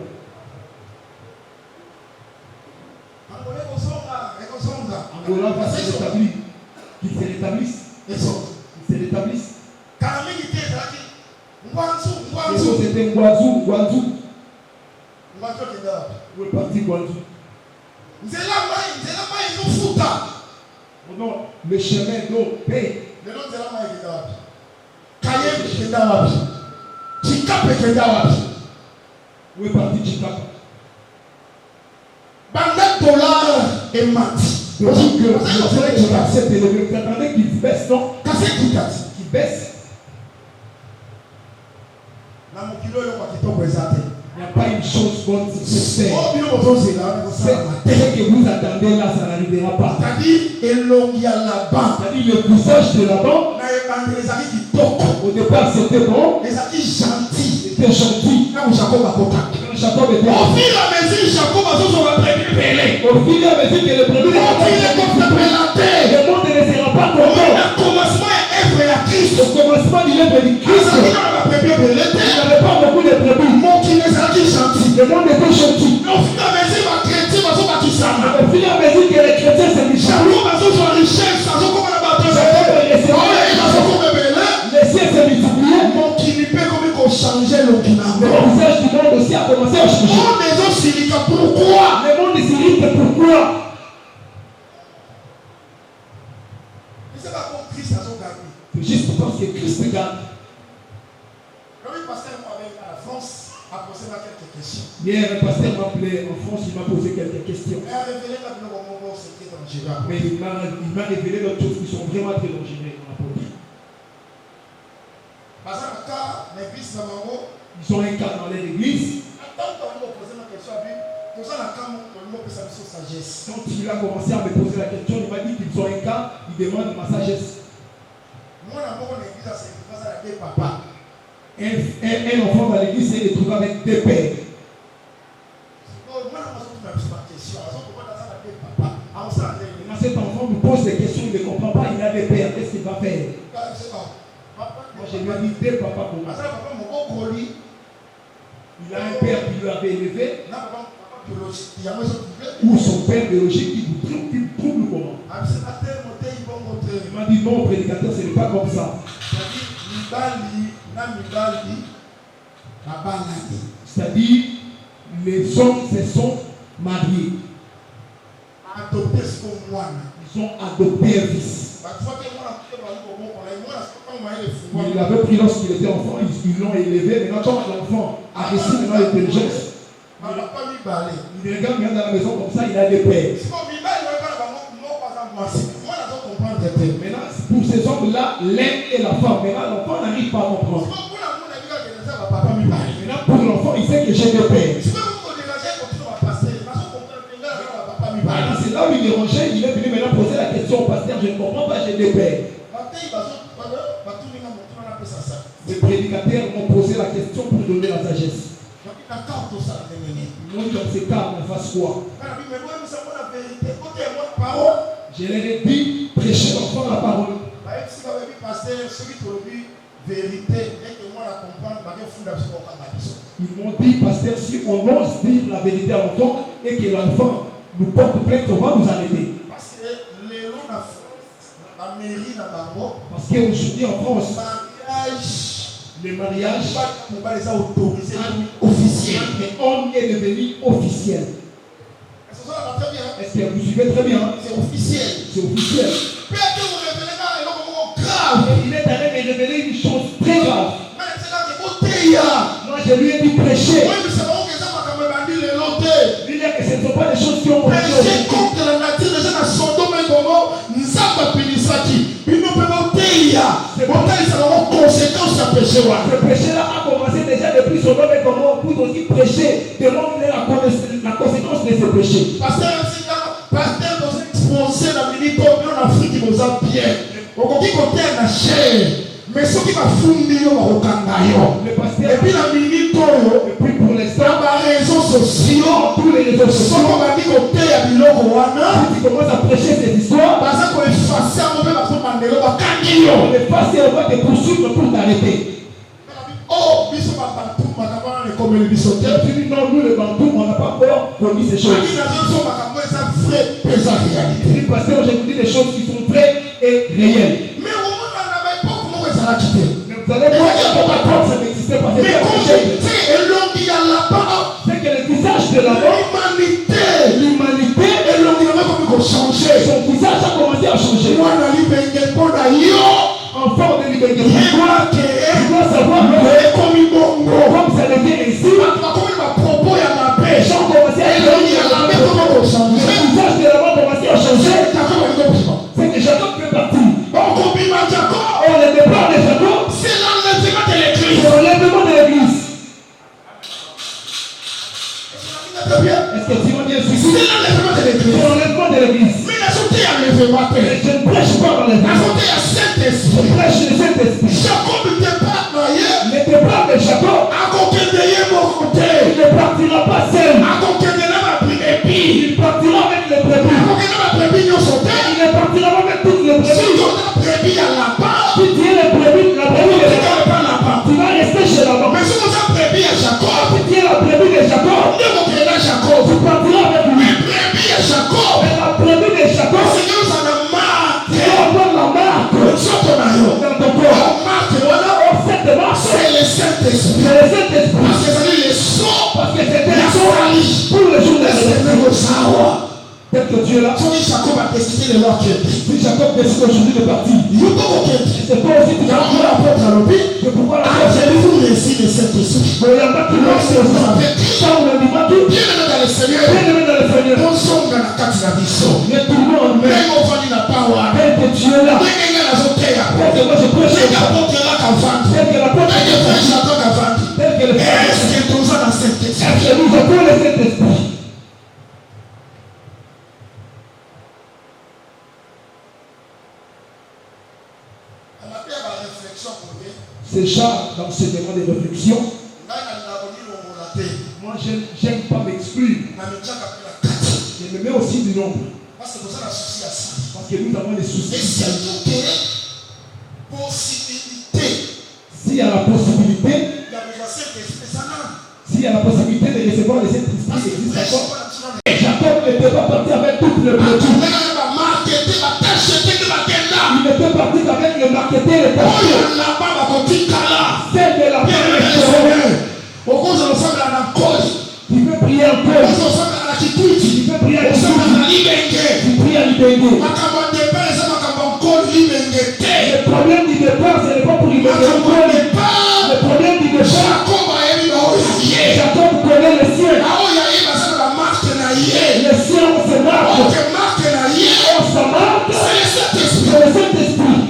Angola va se rétablir. Qu'ils se rétablissent. Ils se rétablissent. C'était Ngwanzou. Où est parti Ngwanzou? Non, le chemin d'eau paye. Où est parti Chikapa? Donc que accepte l'élevé. Vous attendez qu'il baisse, non? Qu'il baisse. Il n'y a pas une chose bonne qui se fait. Ce que vous attendez là, ça n'arrivera pas. C'est-à-dire le visage de Laban. Au départ c'était bon. C'était gentil. Quand Jacob était au fil et à mesure que le premier le monde ne sera pas content. Au commencement de l'œuvre du Christ, il n'avait pas beaucoup de brebis. Le monde était gentil. Au fil et à mesure que les chrétiens se richissent, les cieux se multipliaient. Le visage du monde aussi a commencé à changer. Pourquoi? Le monde s'irrite pourquoi? C'est juste parce que Christ gagne. Hier, un pasteur m'a appelé en France, il m'a posé quelques questions. Mais il m'a révélé d'autres choses qui sont vraiment très dangereuses dans la politique. Ils ont un cas dans leur église. Quand il a commencé à me poser la question, il m'a dit qu'ils ont un cas, il demande ma sagesse. Un enfant dans l'église s'est retrouvé avec deux pères. Cet enfant me pose des questions, il ne comprend pas, il a des pères, qu'est-ce qu'il va faire? Moi je lui ai dit deux papas pour moi. Il a un père qui lui avait élevé, ou son père biologique qui vous trouble comment? Il m'a dit non, prédicateur, ce n'est pas comme ça. C'est-à-dire, les hommes se sont mariés. Ils ont adopté un fils. Il avait pris lorsqu'il était enfant, ils l'ont élevé. Maintenant, quand l'enfant a reçu l'intelligence, il regarde bien dans la maison comme ça, il a des pères. Maintenant, pour ces hommes-là, l'un et la femme. Maintenant, l'enfant n'arrive pas à comprendre. Maintenant, pour l'enfant, il sait que j'ai des pères. C'est là où il dérangeait, il est venu maintenant poser la question au pasteur, je ne comprends pas, j'ai des pères. Les prédicateurs m'ont posé la question pour donner la sagesse. Moi, dans ces cas, on fasse quoi? Je leur ai dit, prêchez l'enfant la parole. Ils m'ont dit, pasteur, si on ose dire la vérité à l'enfant et que l'enfant nous porte plainte, on va nous arrêter. Parce qu'aujourd'hui en France, le mariage officiel, l'homme est devenu officiel. Est-ce que vous suivez très bien? C'est officiel. C'est officiel. Il est allé me révéler une chose très grave. je lui ai dit prêcher. Oui, mais c'est bon que ça m'a quand même dit les lotés. Il dit que ce ne sont pas des choses qui ont Prêcher contre la nature des gens à Sodome et Gomorrhe, Nzamba Pinisaki. Ils ne peuvent pas payer. Bon, ça va avoir conséquence à péché. Ce péché-là a commencé déjà depuis Sodome et Gomorrhe pour aussi prêcher, demander la conséquence de ce péché. Pasteur, nous a exposé la minute en Afrique, il nous a bien. Au qui côté la chair. Mais ce qui va fouiller au Kangayo. Et puis la minute, et puis pour l'instant, dans les réseaux sociaux, tous les réseaux sociaux, on va dire côté à Biloko Wana, tu commences à prêcher cette histoire, parce qu'on est facile à mauvais parce qu'on m'a on est passé, on va te poursuivre pour t'arrêter. Oh, biso va partout, madame, les comme les bisous. Tu dis non, nous les bantous, on n'a pas encore commis ces choses. Il dis pasteur, je vous dis des choses qui sont vraies et réelles. Mais au moment où on n'avait pas comment ça l'a quitté. Vous allez voir que votre propre, ça n'existait pas. Mais quand et l'homme qui a là-bas, c'est que le visage de la mort, l'humanité, et l'homme qui a comme changé. Son visage a commencé à changer. Moi, on a dit, enfant de liberté. il doit savoir comme ça devient ainsi. Les gens commençaient à changer. Le visage de la mort commençait à changer. C'est que Jacob fait partie. On le départ de Jacob, c'est l'enlèvement de c'est l'église. l'enlèvement de l'église. Est-ce que tu m'as bien suivi? C'est l'enlèvement de l'église. C'est l'enlèvement de l'église. Mais la santé a l'enlèvement. Je ne prêche pas dans La l'église. santé a Saint-Esprit. Je prêche le Saint-Esprit. Jacob n'était pas noyé. Les départs de Jacob, À côté de lui, mon côté. il ne partira pas seul. À côté de lui, ma brebis. Il partira avec les brebis. À côté de ma brebis, nous sommes. Il ne partira pas avec toutes les Si brebis. on a brebis à la part, Si tu es les brebis, la brebis de tu Jacob, ne pas la part. tu vas rester chez la mort. Mais si on a brebis à Jacob, Si tu es la brebis de Jacob, nous avons créé Jacob. tu partiras avec lui. Mais brebis à Jacob, Mais la brebis de le Jacob, Seigneur nous en a marre. tu vas avoir la marque Nous sommes en ailleurs. dans ton corps. On marque, voilà. Oh, cette marque, C'est le Saint-Esprit. c'est le Saint-Esprit. Parce que ça dit les sons. Parce que c'était La la source folie. pour le jour de Le la Seigneur résurrection. nous savoir. Peut-être que Dieu est là. Tony Jacob a décidé de leur quitter. Si Jacob décide aujourd'hui de partir, Nous devons quitter. c'est toi aussi qui vas Quand on apporte à l'objet, C'est pourquoi la avez-vous réussi de cette esprit? il y a pas qui Lorsque vous avez ça, on a dit, bien aimé dans le Seigneur, bien aimé dans le Seigneur. on songe dans la carte de la vision. Mais tout le monde, mais Mais on va dire la parole. tel que tu es là, Mais il y a la zone tel que moi je prêche, mais qu'apporte là qu'à vendre. tel que la porte Mais que frère Jacob qu'à vendre. tel que le frère, Est-ce que nous avons dans cette est-ce esprit? que nous avons le Saint-Esprit? On a fait la réflexion pour lui. C'est genre d'enseignement de réflexion. Moi, j'aime pas m'exclure. Je me mets aussi du nombre. Parce que vous avez un souci à ça. Parce que nous avons des Et soucis. c'est une possibilité. S'il y a la possibilité, Il y a besoin de cet esprit, ça n'a. s'il y a la possibilité de recevoir le Saint-Esprit, Parce que il existe prêche encore. pas là-dessus. Et Jacob ne peut pas partir avec toutes les brebis. Il ne peut partir qu'avec le marketing et le pasteur. Celle de la première chose. Tu peux prier en cœur. Tu peux prier à tu pries à Libégué. Le problème du départ, ce n'est pas pour Libégué. Le problème du départ, Jacob connaît le ciel. Le ciel, on se marque. On se marque. C'est le Saint-Esprit.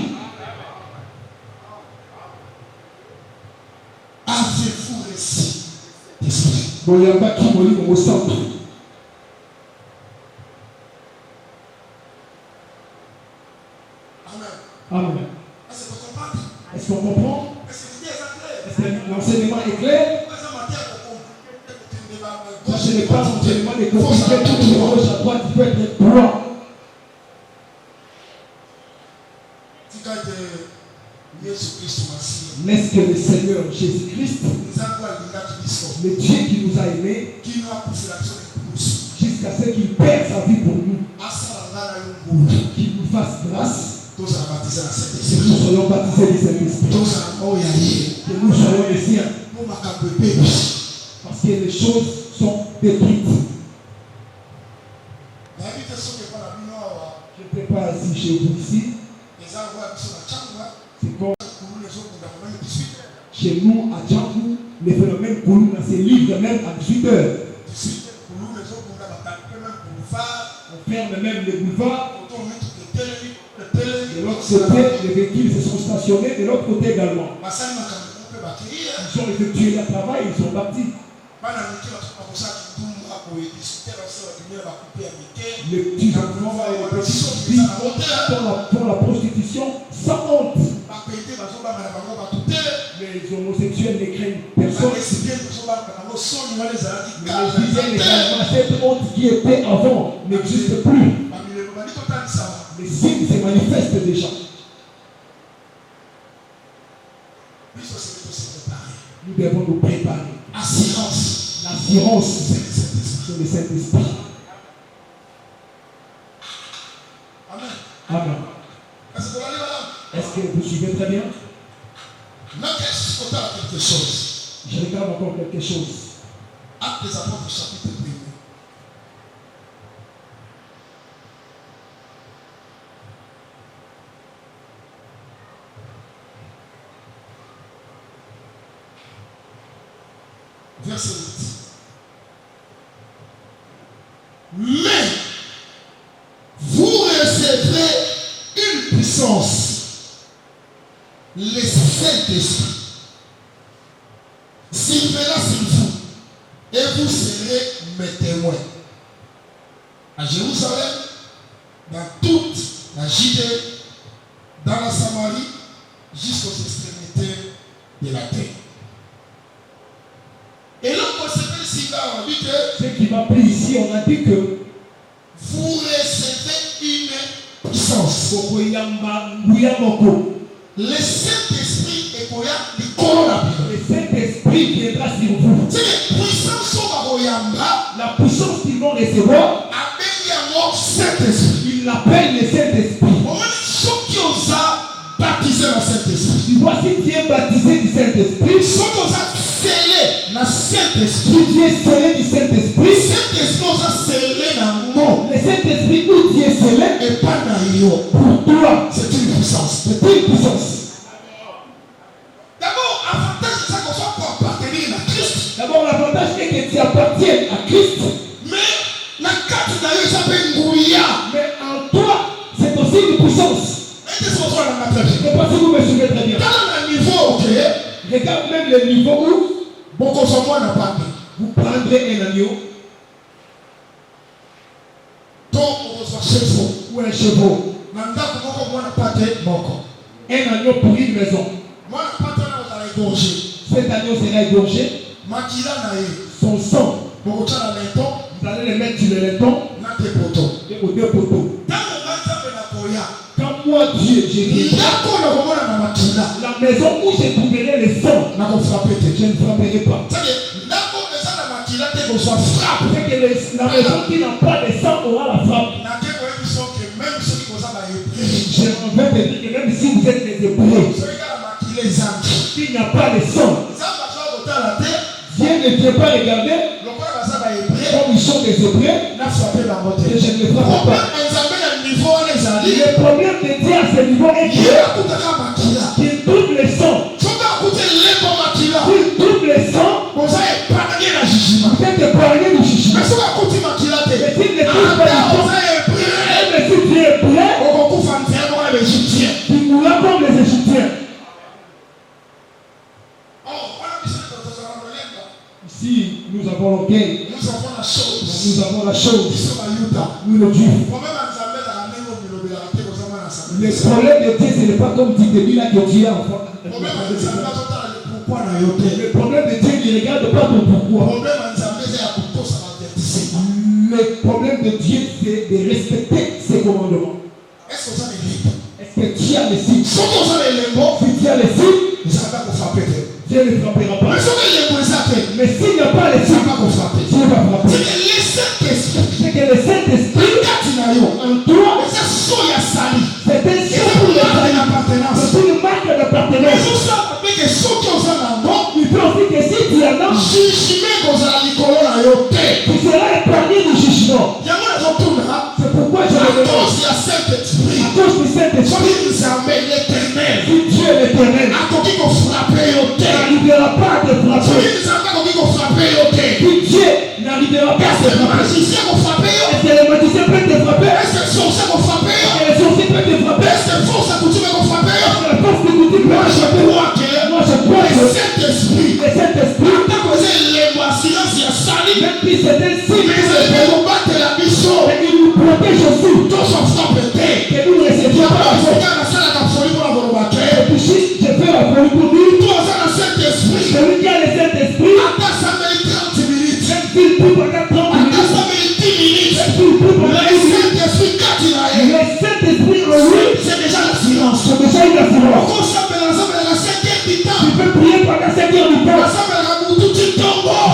Bon, il y a pas qui m'a dit au centre. Amen. Est-ce qu'on comprend? Est-ce que l'enseignement est clair? Ce n'est pas l'enseignement des compliqués, tout le gauche à droite, il peut être droit. N'est-ce que le Seigneur Jésus-Christ, le Dieu qui nous a aimés, jusqu'à ce qu'il perde sa vie pour nous, qu'il nous fasse grâce, que nous soyons baptisés du Saint-Esprit, que nous soyons les siens, parce que les choses sont détruites. Je ne sais pas si chez vous ici, c'est comme chez nous à Django, Les phénomènes Koulouna se livrent même à 18 heures. On ferme même les boulevards. De l'autre côté, les véhicules se sont stationnés. De l'autre côté également. Ils ont effectué leur travail, ils sont partis. Les petits enfants et les petits filles pour la prostitution sans honte. Les homosexuels ne craignent personne. Mais les lesbiennes également, cette honte qui était avant n'existe plus. Les signes se manifestent déjà. Nous devons nous préparer. Assurance. L'assurance sur le Saint-Esprit. Amen. Amen. Est-ce que vous suivez très bien? Quelque chose. Je regarde encore quelque chose. Actes des Apôtres, chapitre 1. Verset 8. Mais vous recevrez une puissance, le Saint-Esprit s'élèvera sur vous et vous serez mes témoins à Jérusalem, dans toute la Judée, dans la Samarie, jusqu'aux extrémités de la terre. Et là, on dit que ce qui m'a pris ici, on a dit que vous recevez une puissance. Le Saint-Esprit est pour le Saint-Esprit viendra sur vous. C'est la puissance la puissance qu'ils vont recevoir. Saint-Esprit. Il l'appelle le Saint-Esprit. Baptisé dans Saint-Esprit. Tu vois, si tu es baptisé du Saint-Esprit, scellé dans Saint-Esprit. Tu es scellé du Saint-Esprit. Saint-Esprit a scellé dans mon. Le Saint-Esprit où tu es scellé et pas dans yo. Pour toi, c'est une puissance. C'est une puissance. D'abord, l'avantage c'est ça qu'on soit pour appartenir à Christ. D'abord, l'avantage est que tu appartiennes à Christ. Mais la carte d'ailleurs s'appelle Ngouya. Mais en toi, c'est aussi une puissance. Je ne sais pas si vous me suivez très bien. Dans le niveau, ok. Regarde même le niveau où beaucoup de moi n'a pas dit. Vous prendrez un agneau. Donc, on reçoit chevaux. Ou un chevaux. Un agneau pour une maison. Cet agneau sera égorgé. Son sang. Vous allez le mettre sur le laiton. Et aux deux poteaux. Quand moi Dieu, j'ai dit la maison où je trouverai le sang, je ne frapperai pas. C'est que la maison qui n'a pas de sang aura la frappe. Je vais te dire que même si vous êtes des Hébreux, s'il n'y a pas de sang, Dieu ne peut pas regarder comme ils sont des Hébreux, et je ne les frappe pas. Le problème de Dieu à ce niveau est qu'il double le sang. Qu'il double le sang, vous êtes épargné du jugement. Mais s'il ne touche pas le sang, mais si tu es prêt, tu mourras comme les Égyptiens. Ici, nous avons l'orgueil. Nous avons la chose. Nous le Dieu. Le problème de Dieu, ce n'est pas comme tu te dis là que Dieu a enfant. Le problème de Dieu, il ne regarde pas ton pourquoi. Le problème de Dieu, c'est de respecter ses commandements. Est-ce que tu as les signes? Si tu as les signes, Dieu ne frappera pas. Mais s'il n'y a pas les signes, Dieu va frapper. C'est que le Saint-Esprit en toi, c'est un signe pour le salut. C'est une marque d'appartenance. Il peut aussi que si tu en as, tu seras épargné du jugement. C'est pourquoi je le demande. À cause du Saint-Esprit, si Dieu est l'éternel, il ne frappera pas à te frapper. Si Dieu n'arrivera pas à te frapper. Est-ce que le magicien peut te frapper? Est-ce que les sorciers peuvent te frapper? Est-ce que la force de coutume peut te frapper? Moi je crois que le Saint-Esprit, même si c'est un signe, mais il nous protège aussi. Que nous ne recevions pas la force. Et puis si je fais la folie pour lui, celui qui a le Saint-Esprit, même s'il prie pendant 30 minutes, même s'il prie pendant 10 minutes, le Saint-Esprit en lui, c'est déjà une assurance. Tu peux prier pendant 5 heures du temps.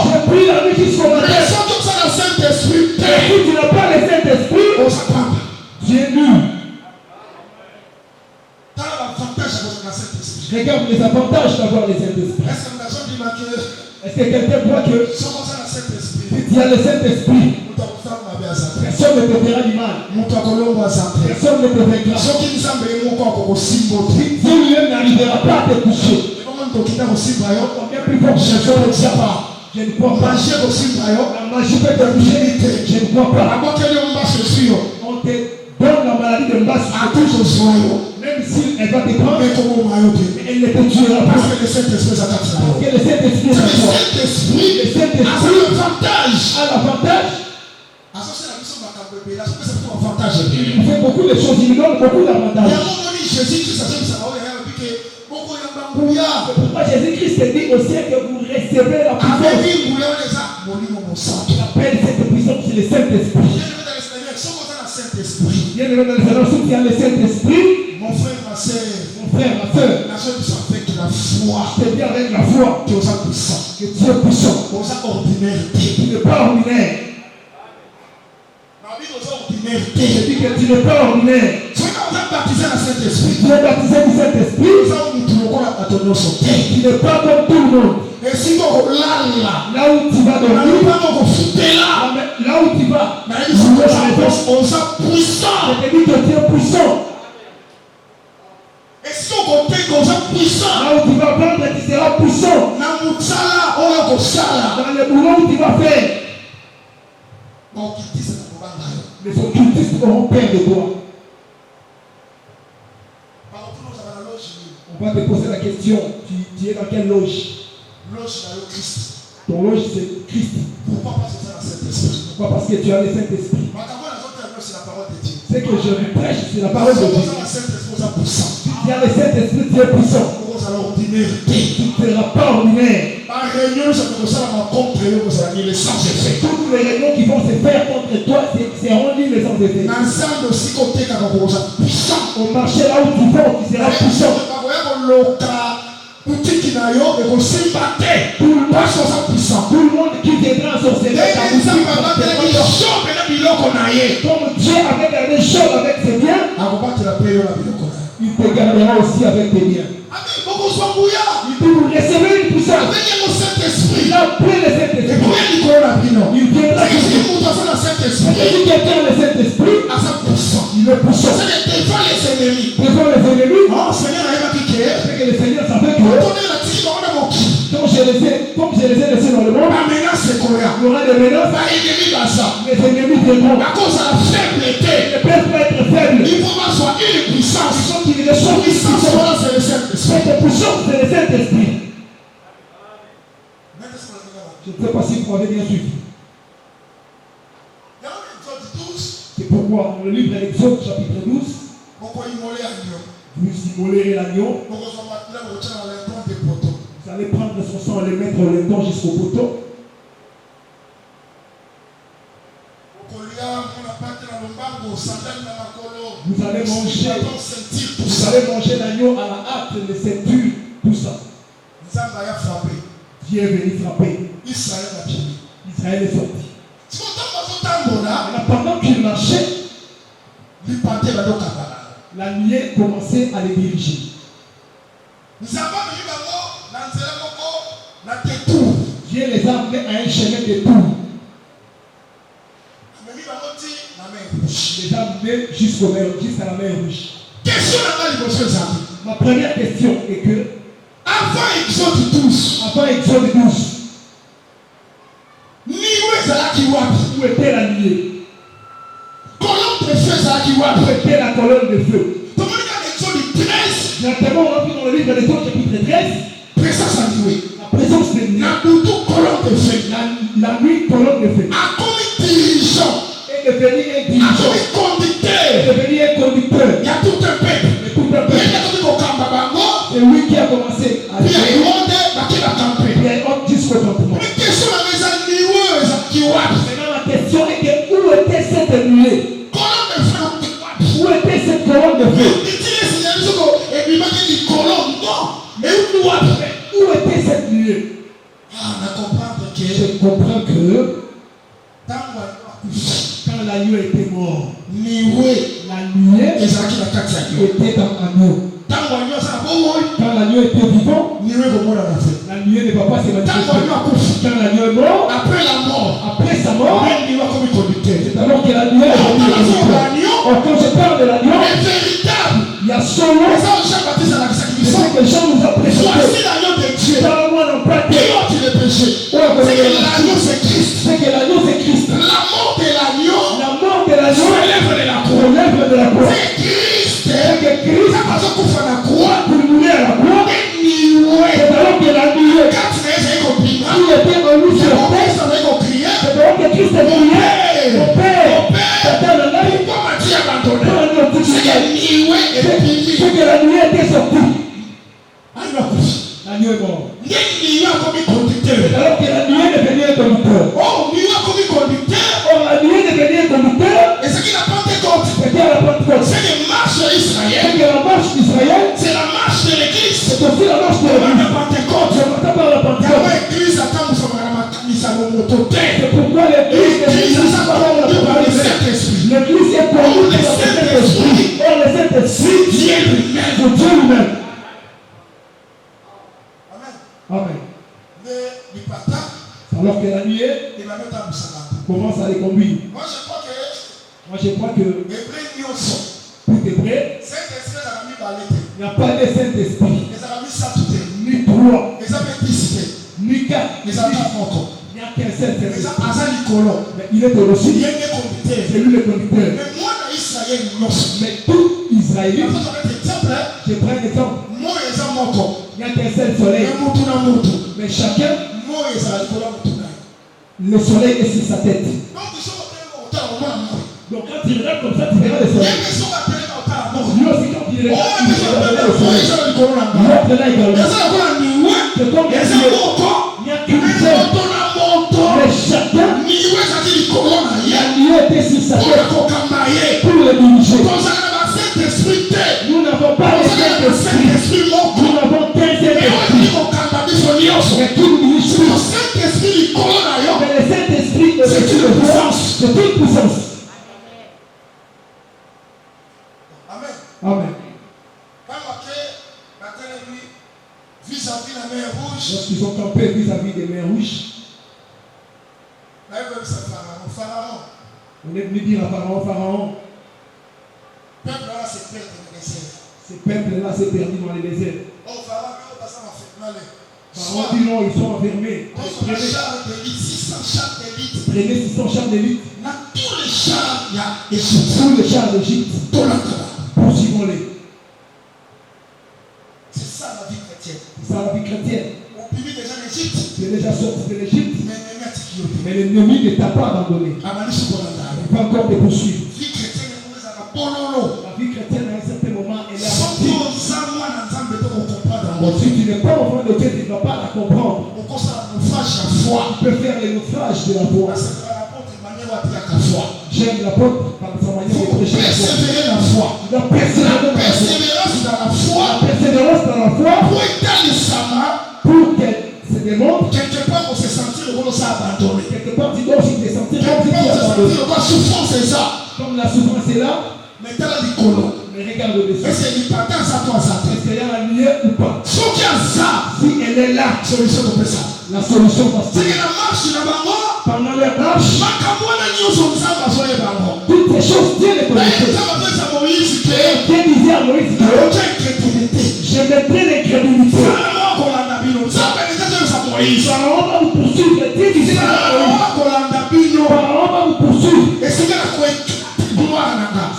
Je prie la nuit jusqu'au matin. Et si tu n'as pas le Saint-Esprit, tu es nul. Regarde les avantages d'avoir le Saint-Esprit. Est-ce que quelqu'un croit que si tu as le Saint-Esprit, personne ne te fera du mal? Personne ne te vaincra. Si Dieu lui-même n'arrivera pas à te toucher, combien plus fort je ne crois pas. La magie peut te toucher. Je ne crois pas. On te donne la maladie de masse. Même si elle va te prendre, elle ne te tuera pas. Parce que le Saint-Esprit est en toi. Le Saint-Esprit a l'avantage. Il fait beaucoup de choses, il donne beaucoup d'avantages. Pourquoi Jésus-Christ dit au ciel que vous recevez la puissance. L'appel cette puissance, c'est le Saint-Esprit. Bien dans le Seigneur, si tu as le Saint-Esprit, mon frère, ma soeur, c'est bien avec la foi que tu es puissant. Tu n'es pas ordinaire. Je dis que tu n'es pas ordinaire. Tu es baptisé du Saint-Esprit. Tu n'es pas comme tout le monde. Là où tu vas dormir, là où tu vas, je te dis que tu es puissant. Là où tu vas prendre, tu seras puissant. Dans le boulot où tu vas faire, les occultistes auront peur de toi. On va te poser la question, tu es dans quelle loge? Ton loge c'est Christ. Pourquoi? Parce que tu as le Saint-Esprit. Ce que je lui prêche, c'est la parole de Dieu. Si tu as le Saint-Esprit, tu es puissant. Tu ne seras pas ordinaire. Toutes les réunions qui vont se faire contre toi, c'est en ligne les sans-effets. Au marché là où tu vas, tu seras puissant. Tout le monde qui viendra en sorcellerie, comme Dieu avait gardé Job avec ses biens, il te gardera aussi avec tes biens. Il dit, vous recevez une puissance. Il a pris le Saint-Esprit. Il viendra. Si quelqu'un a le Saint-Esprit, il est puissant. Devant les ennemis, c'est que le Seigneur savait que comme je les ai laissés dans le monde, il y aura des menaces. Les ennemis viendront. Ils ne peuvent pas être faibles. Il faut qu'il y ait des choses puissantes. Cette puissance, c'est le Saint-Esprit. Je ne sais pas si vous m'avez bien suivi. C'est pourquoi dans le livre de l'Exode, chapitre 12, vous immolerez l'agneau. Vous allez prendre son sang et le mettre au laiton jusqu'au poteau. Vous allez manger l'agneau à la hâte, les ceintures, tout ça. Dieu est venu frapper. Israël est sorti. Et pendant qu'il marchait, la nuée commençait à les diriger. Dieu les a amenés à un chemin de tour. Les a amenés jusqu'à la mer Rouge. Ma première question est que avant Exode 12. Niwe ezalaki wapi? Où était la nuée? Colonne de feu ezalaki wapi? Où était la colonne de feu? Tomoni dans Exode 13. Directement, on rentre dans le livre de l'Exode chapitre 13. Présence à Niwe. La présence de nuée. Na butu colonne de feu. La nuit, colonne de feu. Akomi dirigeant. Et devenu un dirigeant. Akomi conducteur. Et devenu un conducteur. Il y a tout un peuple. Et tout un peuple. Il y a tout un peuple. C'est lui qui a commencé à Puis il y a dire. une honte qui va camper. Il y a une honte jusqu'au campement. Mais question la maison Niwe ezalaki wapi? Maintenant, la question est que où était cette nuée? Colonne de feu ezalaki wapi? Où était cette colonne de feu? Où était cette nuée? Je comprends que quand la nuée était morte, la nuée était dans l'anneau. Quand la nuée était vivante, la nuée ne va pas se manifester. Quand la nuée est morte, après la mort, après sa mort, c'est alors que la nuée est devenue conducteur. Or, quand je parle de la nuée, il y a seulement ce que Jean nous a présenté. Parle-moi d'un pâté. C'est que l'agneau c'est Christ. La mort de l'agneau relève de la croix. C'est que Christ pour mourir à la croix. C'est alors que la nuée, il était en nous sur terre. C'est alors que Christ est prié. Mon Père, t'attends le live. C'est que la nuée était sortie. La nuée est morte. Alors que la nuée devenait un conducteur. Or, la nuée devenait un conducteur. C'était à la Pentecôte. C'est que la marche d'Israël, C'est la marche de l'église. c'est aussi la marche de l'Église. La Pentecôte. Je m'attends par la Pentecôte. C'est C'est pourquoi l'Église est conduite par le Saint-Esprit. L'Église est conduite par le Saint-Esprit. Or, le Saint-Esprit, Dieu lui-même. Amen. Alors que la nuée commence à les conduire. Moi je crois que tout est prêt. Il n'y a pas de Saint-Esprit, ni trois, ni quatre, il n'y a qu'un seul Saint-Esprit. Mais il est au-dessus. C'est lui le conducteur. Mais tout Israélite, je prends un exemple. Il n'y a qu'un seul soleil. Mais chacun, le soleil est sur sa tête. Donc quand il regarde comme ça, tu verras le soleil. Lui aussi quand il regarde, il verra le soleil. L'autre là également. C'est comme il n'y a qu'une seule. Mais chacun, la nuée était sur sa tête pour le diriger. Nous n'avons pas le Saint-Esprit. Nous n'avons qu'un Saint-Esprit. Mais tout nous dirige plus. Mais le Saint-Esprit c'est une puissance. C'est une puissance. Amen. Lorsqu'ils ont campé vis-à-vis des mers rouges, on est venu dire à Pharaon, ces peuples-là s'est perdu dans les déserts. Pharaon dit non, ils sont enfermés. Prenez 600 chars d'élite. Tous les chars d'Égypte. Poursuivons-les. C'est ça la vie chrétienne. C'est ça la vie chrétienne. Tu es déjà sorti de l'Égypte. Mais l'ennemi ne t'a pas abandonné. Il va encore te poursuivre. La vie chrétienne à un certain moment elle est avancée. Si tu n'es pas enfant de Dieu, tu ne vas pas la comprendre. Tu peux faire les naufrages de la foi. J'aime l'apôtre par sa manière de prêcher la foi. La persévérance dans la foi. Pour qu'elle se démontre. Quelque part tu dois aussi te sentir comme si tu es abandonné. Comme la souffrance est là. Mais regarde le dessus. Est-ce qu'il y a la lumière ou pas? Si elle est là, la solution va se faire. Pendant les marches, toutes ces choses, Dieu les connaissait. Dieu disait à Moïse que je mettrai l'incrédulité. Moïse. Pharaon va vous poursuivre. Pharaon va vous poursuivre.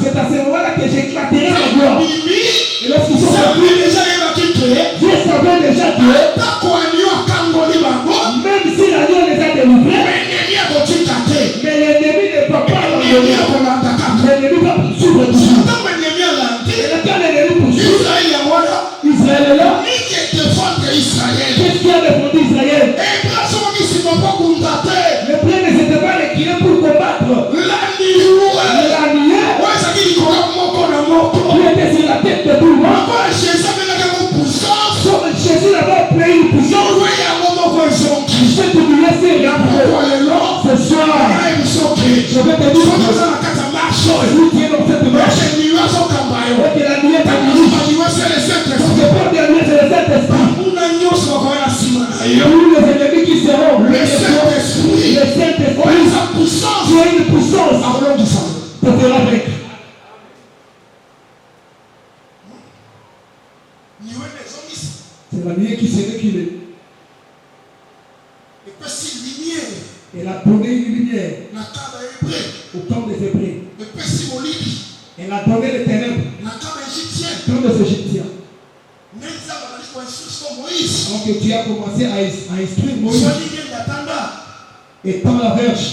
C'est à ce moment-là que j'éclaterai la gloire. Et lorsqu'ils sont sortis, Dieu savait déjà que même si l'agneau les a délivrés, mais l'ennemi ne peut pas l'enlever. L'ennemi va poursuivre toujours. Et quand l'ennemi poursuit, Israël est là. Qu'est-ce qui a défendu Israël? Les plaies ne s'étaient pas reculés pour combattre. L'anier qui était sur la tête de tout le monde. Jésus n'avait pas une puissance. Je vais t'oublier ces rapports. Ce soir, je vais te dire que vous qui êtes dans cette marche, et que la nuit est à nous. Parce que pour la nuit, c'est le Saint-Esprit. Tous les ennemis qui seront le Saint-Esprit, tu as une puissance pour te vaincre. C'est la nuit qui s'est reculée. Elle a donné une lumière au camp des Hébreux. Elle a donné les ténèbres au camp des Égyptiens. Donc tu as commencé à instruire Moïse. Et dans la verge,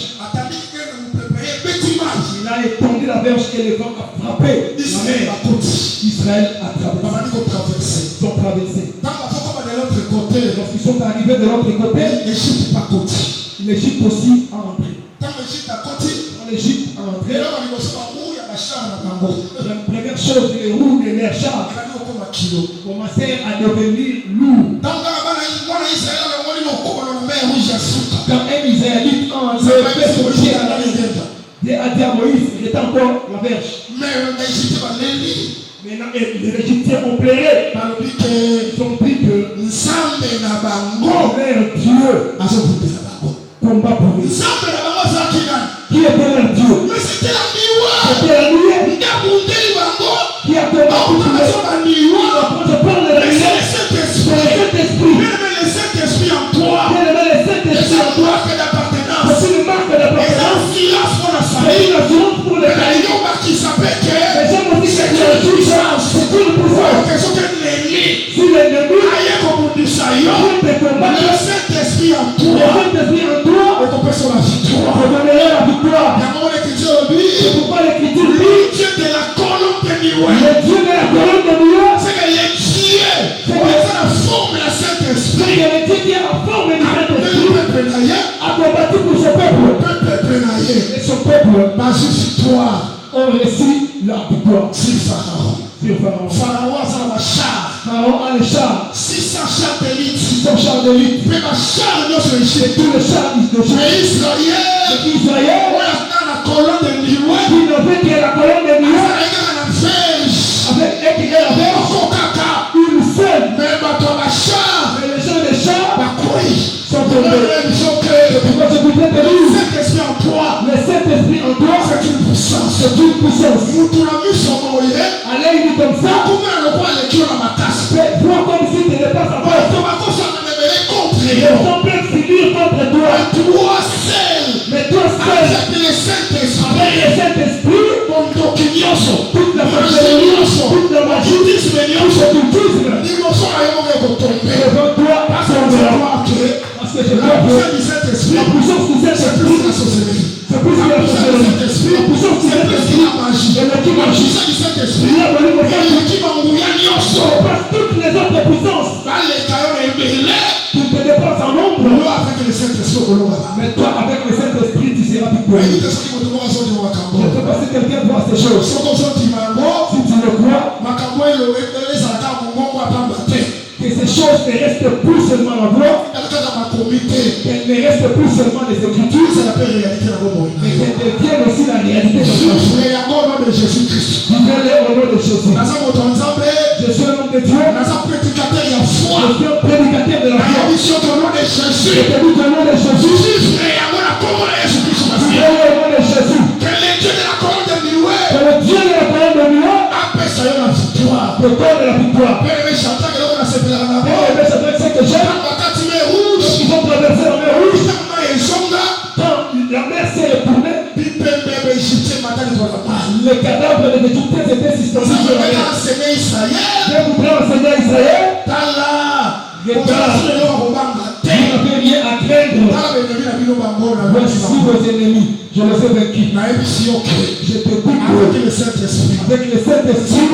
il a étendu la verge et le vent a frappé la mer. Israël a traversé. Ils sont traversés. Lorsqu'ils sont arrivés de l'autre côté, l'Égypte aussi a entré. Quand l'Égypte a entré, la première chose, les roues de leurs chars commençaient à devenir lourds. Quand un Israélite a enlevé son pied à la rivière, Dieu a dit à Moïse, il était encore la verge. Maintenant, les Égyptiens ont pleuré. Ils ont dit que leur Dieu combat pour eux. Qui était leur Dieu? C'était la nuée qui a combattu pour eux. Quand je parle de la nuée, c'est le Saint-Esprit. Le Saint-Esprit en toi. C'est une marque d'appartenance. C'est une assurance pour les cailloux. Les gens m'ont dit que c'est une puissance. C'est une puissance. Si l'ennemi peut combattre, le Saint-Esprit en toi, on peut sur la victoire. On peut donner la victoire. C'est pourquoi l'Écriture dit Dieu de la colonne de Nioué. Le Dieu de la colonne de Nioué, c'est que les dieux, c'est la forme de la Saint-Esprit. C'est que les dieux qui a la forme du Saint-Esprit a combattu pour ce peuple. Et ce peuple, par victoire, ont réussi la victoire. Pharaon a le char. 600 chars d'élite. Et tous les chars d'Égypte. Mais Israël, la colonne de Nioué, qui ne veut que la colonne de Nioué, avec la verge, une seule. Mais les gens des chars sont tombés. Le Saint-Esprit en toi, c'est une puissance. Allez, il dit comme ça. Vois comme si tu n'es pas sa voix. Ils sont pleins de figures contre toi. Mais toi seul, avec le Saint-Esprit, toute la magie, toute la magie, tout ce cultisme, devant toi, parce que je vois que la puissance du Saint-Esprit, c'est plus que la sorcellerie. La puissance du Saint-Esprit, et le qui magie, il a voulu me faire toutes les autres puissances. Tu te dépenses en nombre. Mais toi, avec le Saint-Esprit, tu seras victorieux. Je ne sais pas si quelqu'un voit ces choses. Si tu le crois, que ces choses ne restent plus seulement la voix, qu'elles ne restent plus seulement les Écritures, mais qu'elles deviennent aussi la réalité de Dieu. Vivez-les au nom de Jésus. Je suis un homme de Dieu. Je suis un prédicateur de la foi. Je te dis au nom de Jésus. Vivez au nom de Jésus. Que le Dieu de la colonne de Nioué peut donner la victoire. C'est que j'aime. sont tous sur la terre. Je voudrais enseigner à Israël. Vous n'avez rien à craindre. Voici vos ennemis. Je les ai vaincus. Je te dis avec le Saint-Esprit, avec le Saint-Esprit,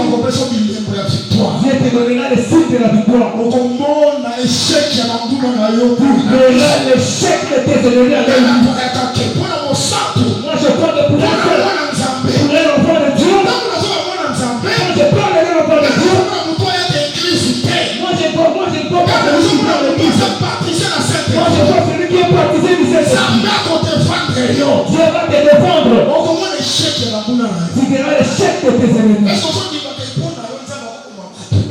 Dieu te donnera les signes de la victoire. Tu verras l'échec de tes ennemis à l'œil. Moi je crois que pour l'enfant de Dieu, quand je parle de l'enfant de Dieu, moi je ne peux pas celui qui parle de l'église. Moi je vois celui qui est baptisé du Saint-Esprit. Dieu va te défendre. Tu verras l'échec de tes ennemis.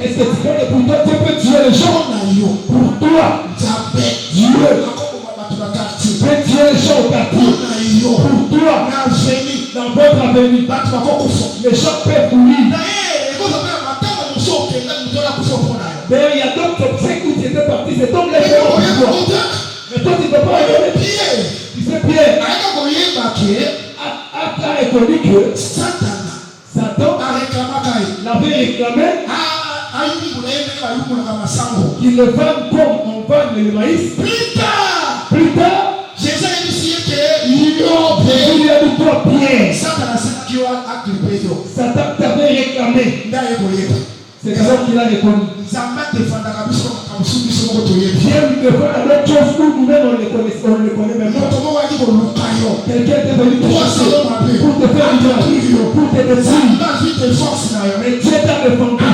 Est-ce que tu crois que pour toi Dieu peut tuer les gens? Pour toi, Dieu peut tuer les gens au quartier. Pour toi, dans votre avenir, les gens peuvent mourir. D'ailleurs, il y a d'autres obsèques où tu étais parti, c'est donc les gens pour toi. Mais toi, tu ne peux pas aller. Tu sais, Pierre a reconnu que Satan l'avait réclamé qu'il le vende comme on vend le maïs. Plus tard, il a dit toi, Pierre, Satan t'avait réclamé. C'est ça qu'il a reconnu. Dieu lui défend à l'autre chose où nous-mêmes on le connaît même pas. Quelqu'un est venu te chasser pour te faire du mal, pour te détruire. Mais Dieu t'a défendu.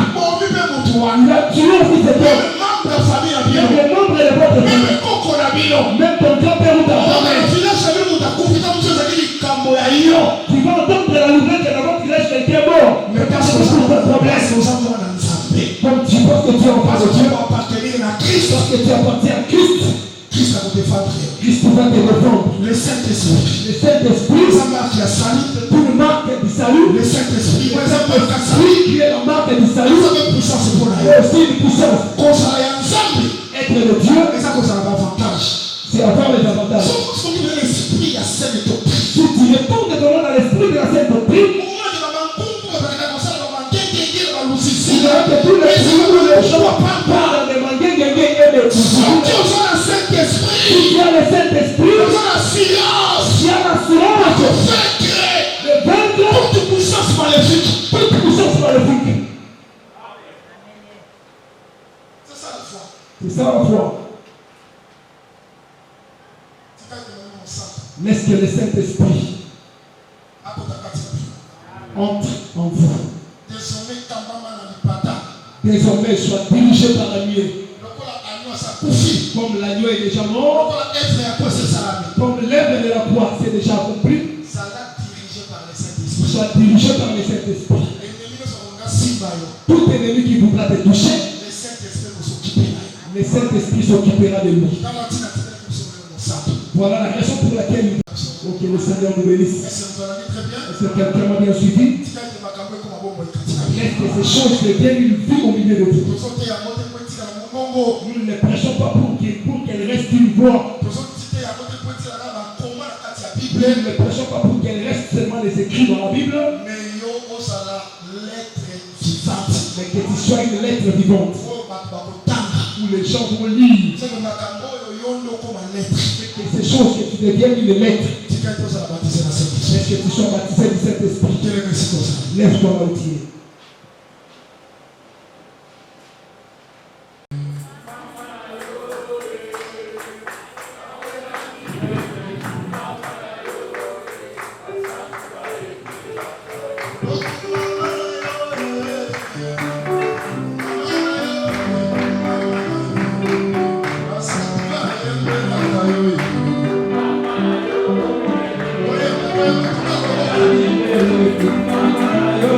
Il a tué aussi tes pères. Même les membres de votre famille. Même ton grand-père ou ta grand-mère. Tu vas entendre la nouvelle que dans votre village quelqu'un est mort. Mais pas de problème. Comme tu penses que tu es en face de Dieu, parce que tu appartiens à Christ. Christ va te défendre. Le Saint-Esprit. Pour le marque du salut. Le Saint-Esprit. Qui est la marque du salut. Et aussi une puissance. Être de Dieu. C'est avoir les avantages. Si tu retournes devant dans l'esprit de la Sainte Doctrine, il y a que tous les gens parlent de manger et de si tu as le Saint-Esprit, il y a l'assurance de vaincre toute puissance maléfique. C'est ça la foi. Laisse que le Saint-Esprit entre en vous. Désormais, sois dirigé par la nuée. Comme l'agneau est déjà mort, comme l'œuvre de la croix c'est déjà accompli, sois dirigé par le Saint-Esprit. Tout ennemi qui voudra te toucher, le Saint-Esprit s'occupera de lui. Voilà la raison pour laquelle que le Seigneur nous bénisse. Est-ce que quelqu'un m'a bien suivi? Laisse que ces choses deviennent une vie au milieu de vous. Nous ne les prêchons pas pour qu'elle reste une voix. Nous ne les prêchons pas pour qu'elle reste seulement les écrits dans la Bible. Mais que tu sois une lettre vivante. Où les gens vont lire. Que ces choses que tu deviennes une lettre. Est-ce que tu sois baptisé du Saint-Esprit? Lève-toi, Mautier. Oh,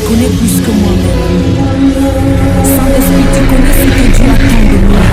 connais plus que moi-même. Saint-Esprit, tu connais ce que Dieu attend de moi.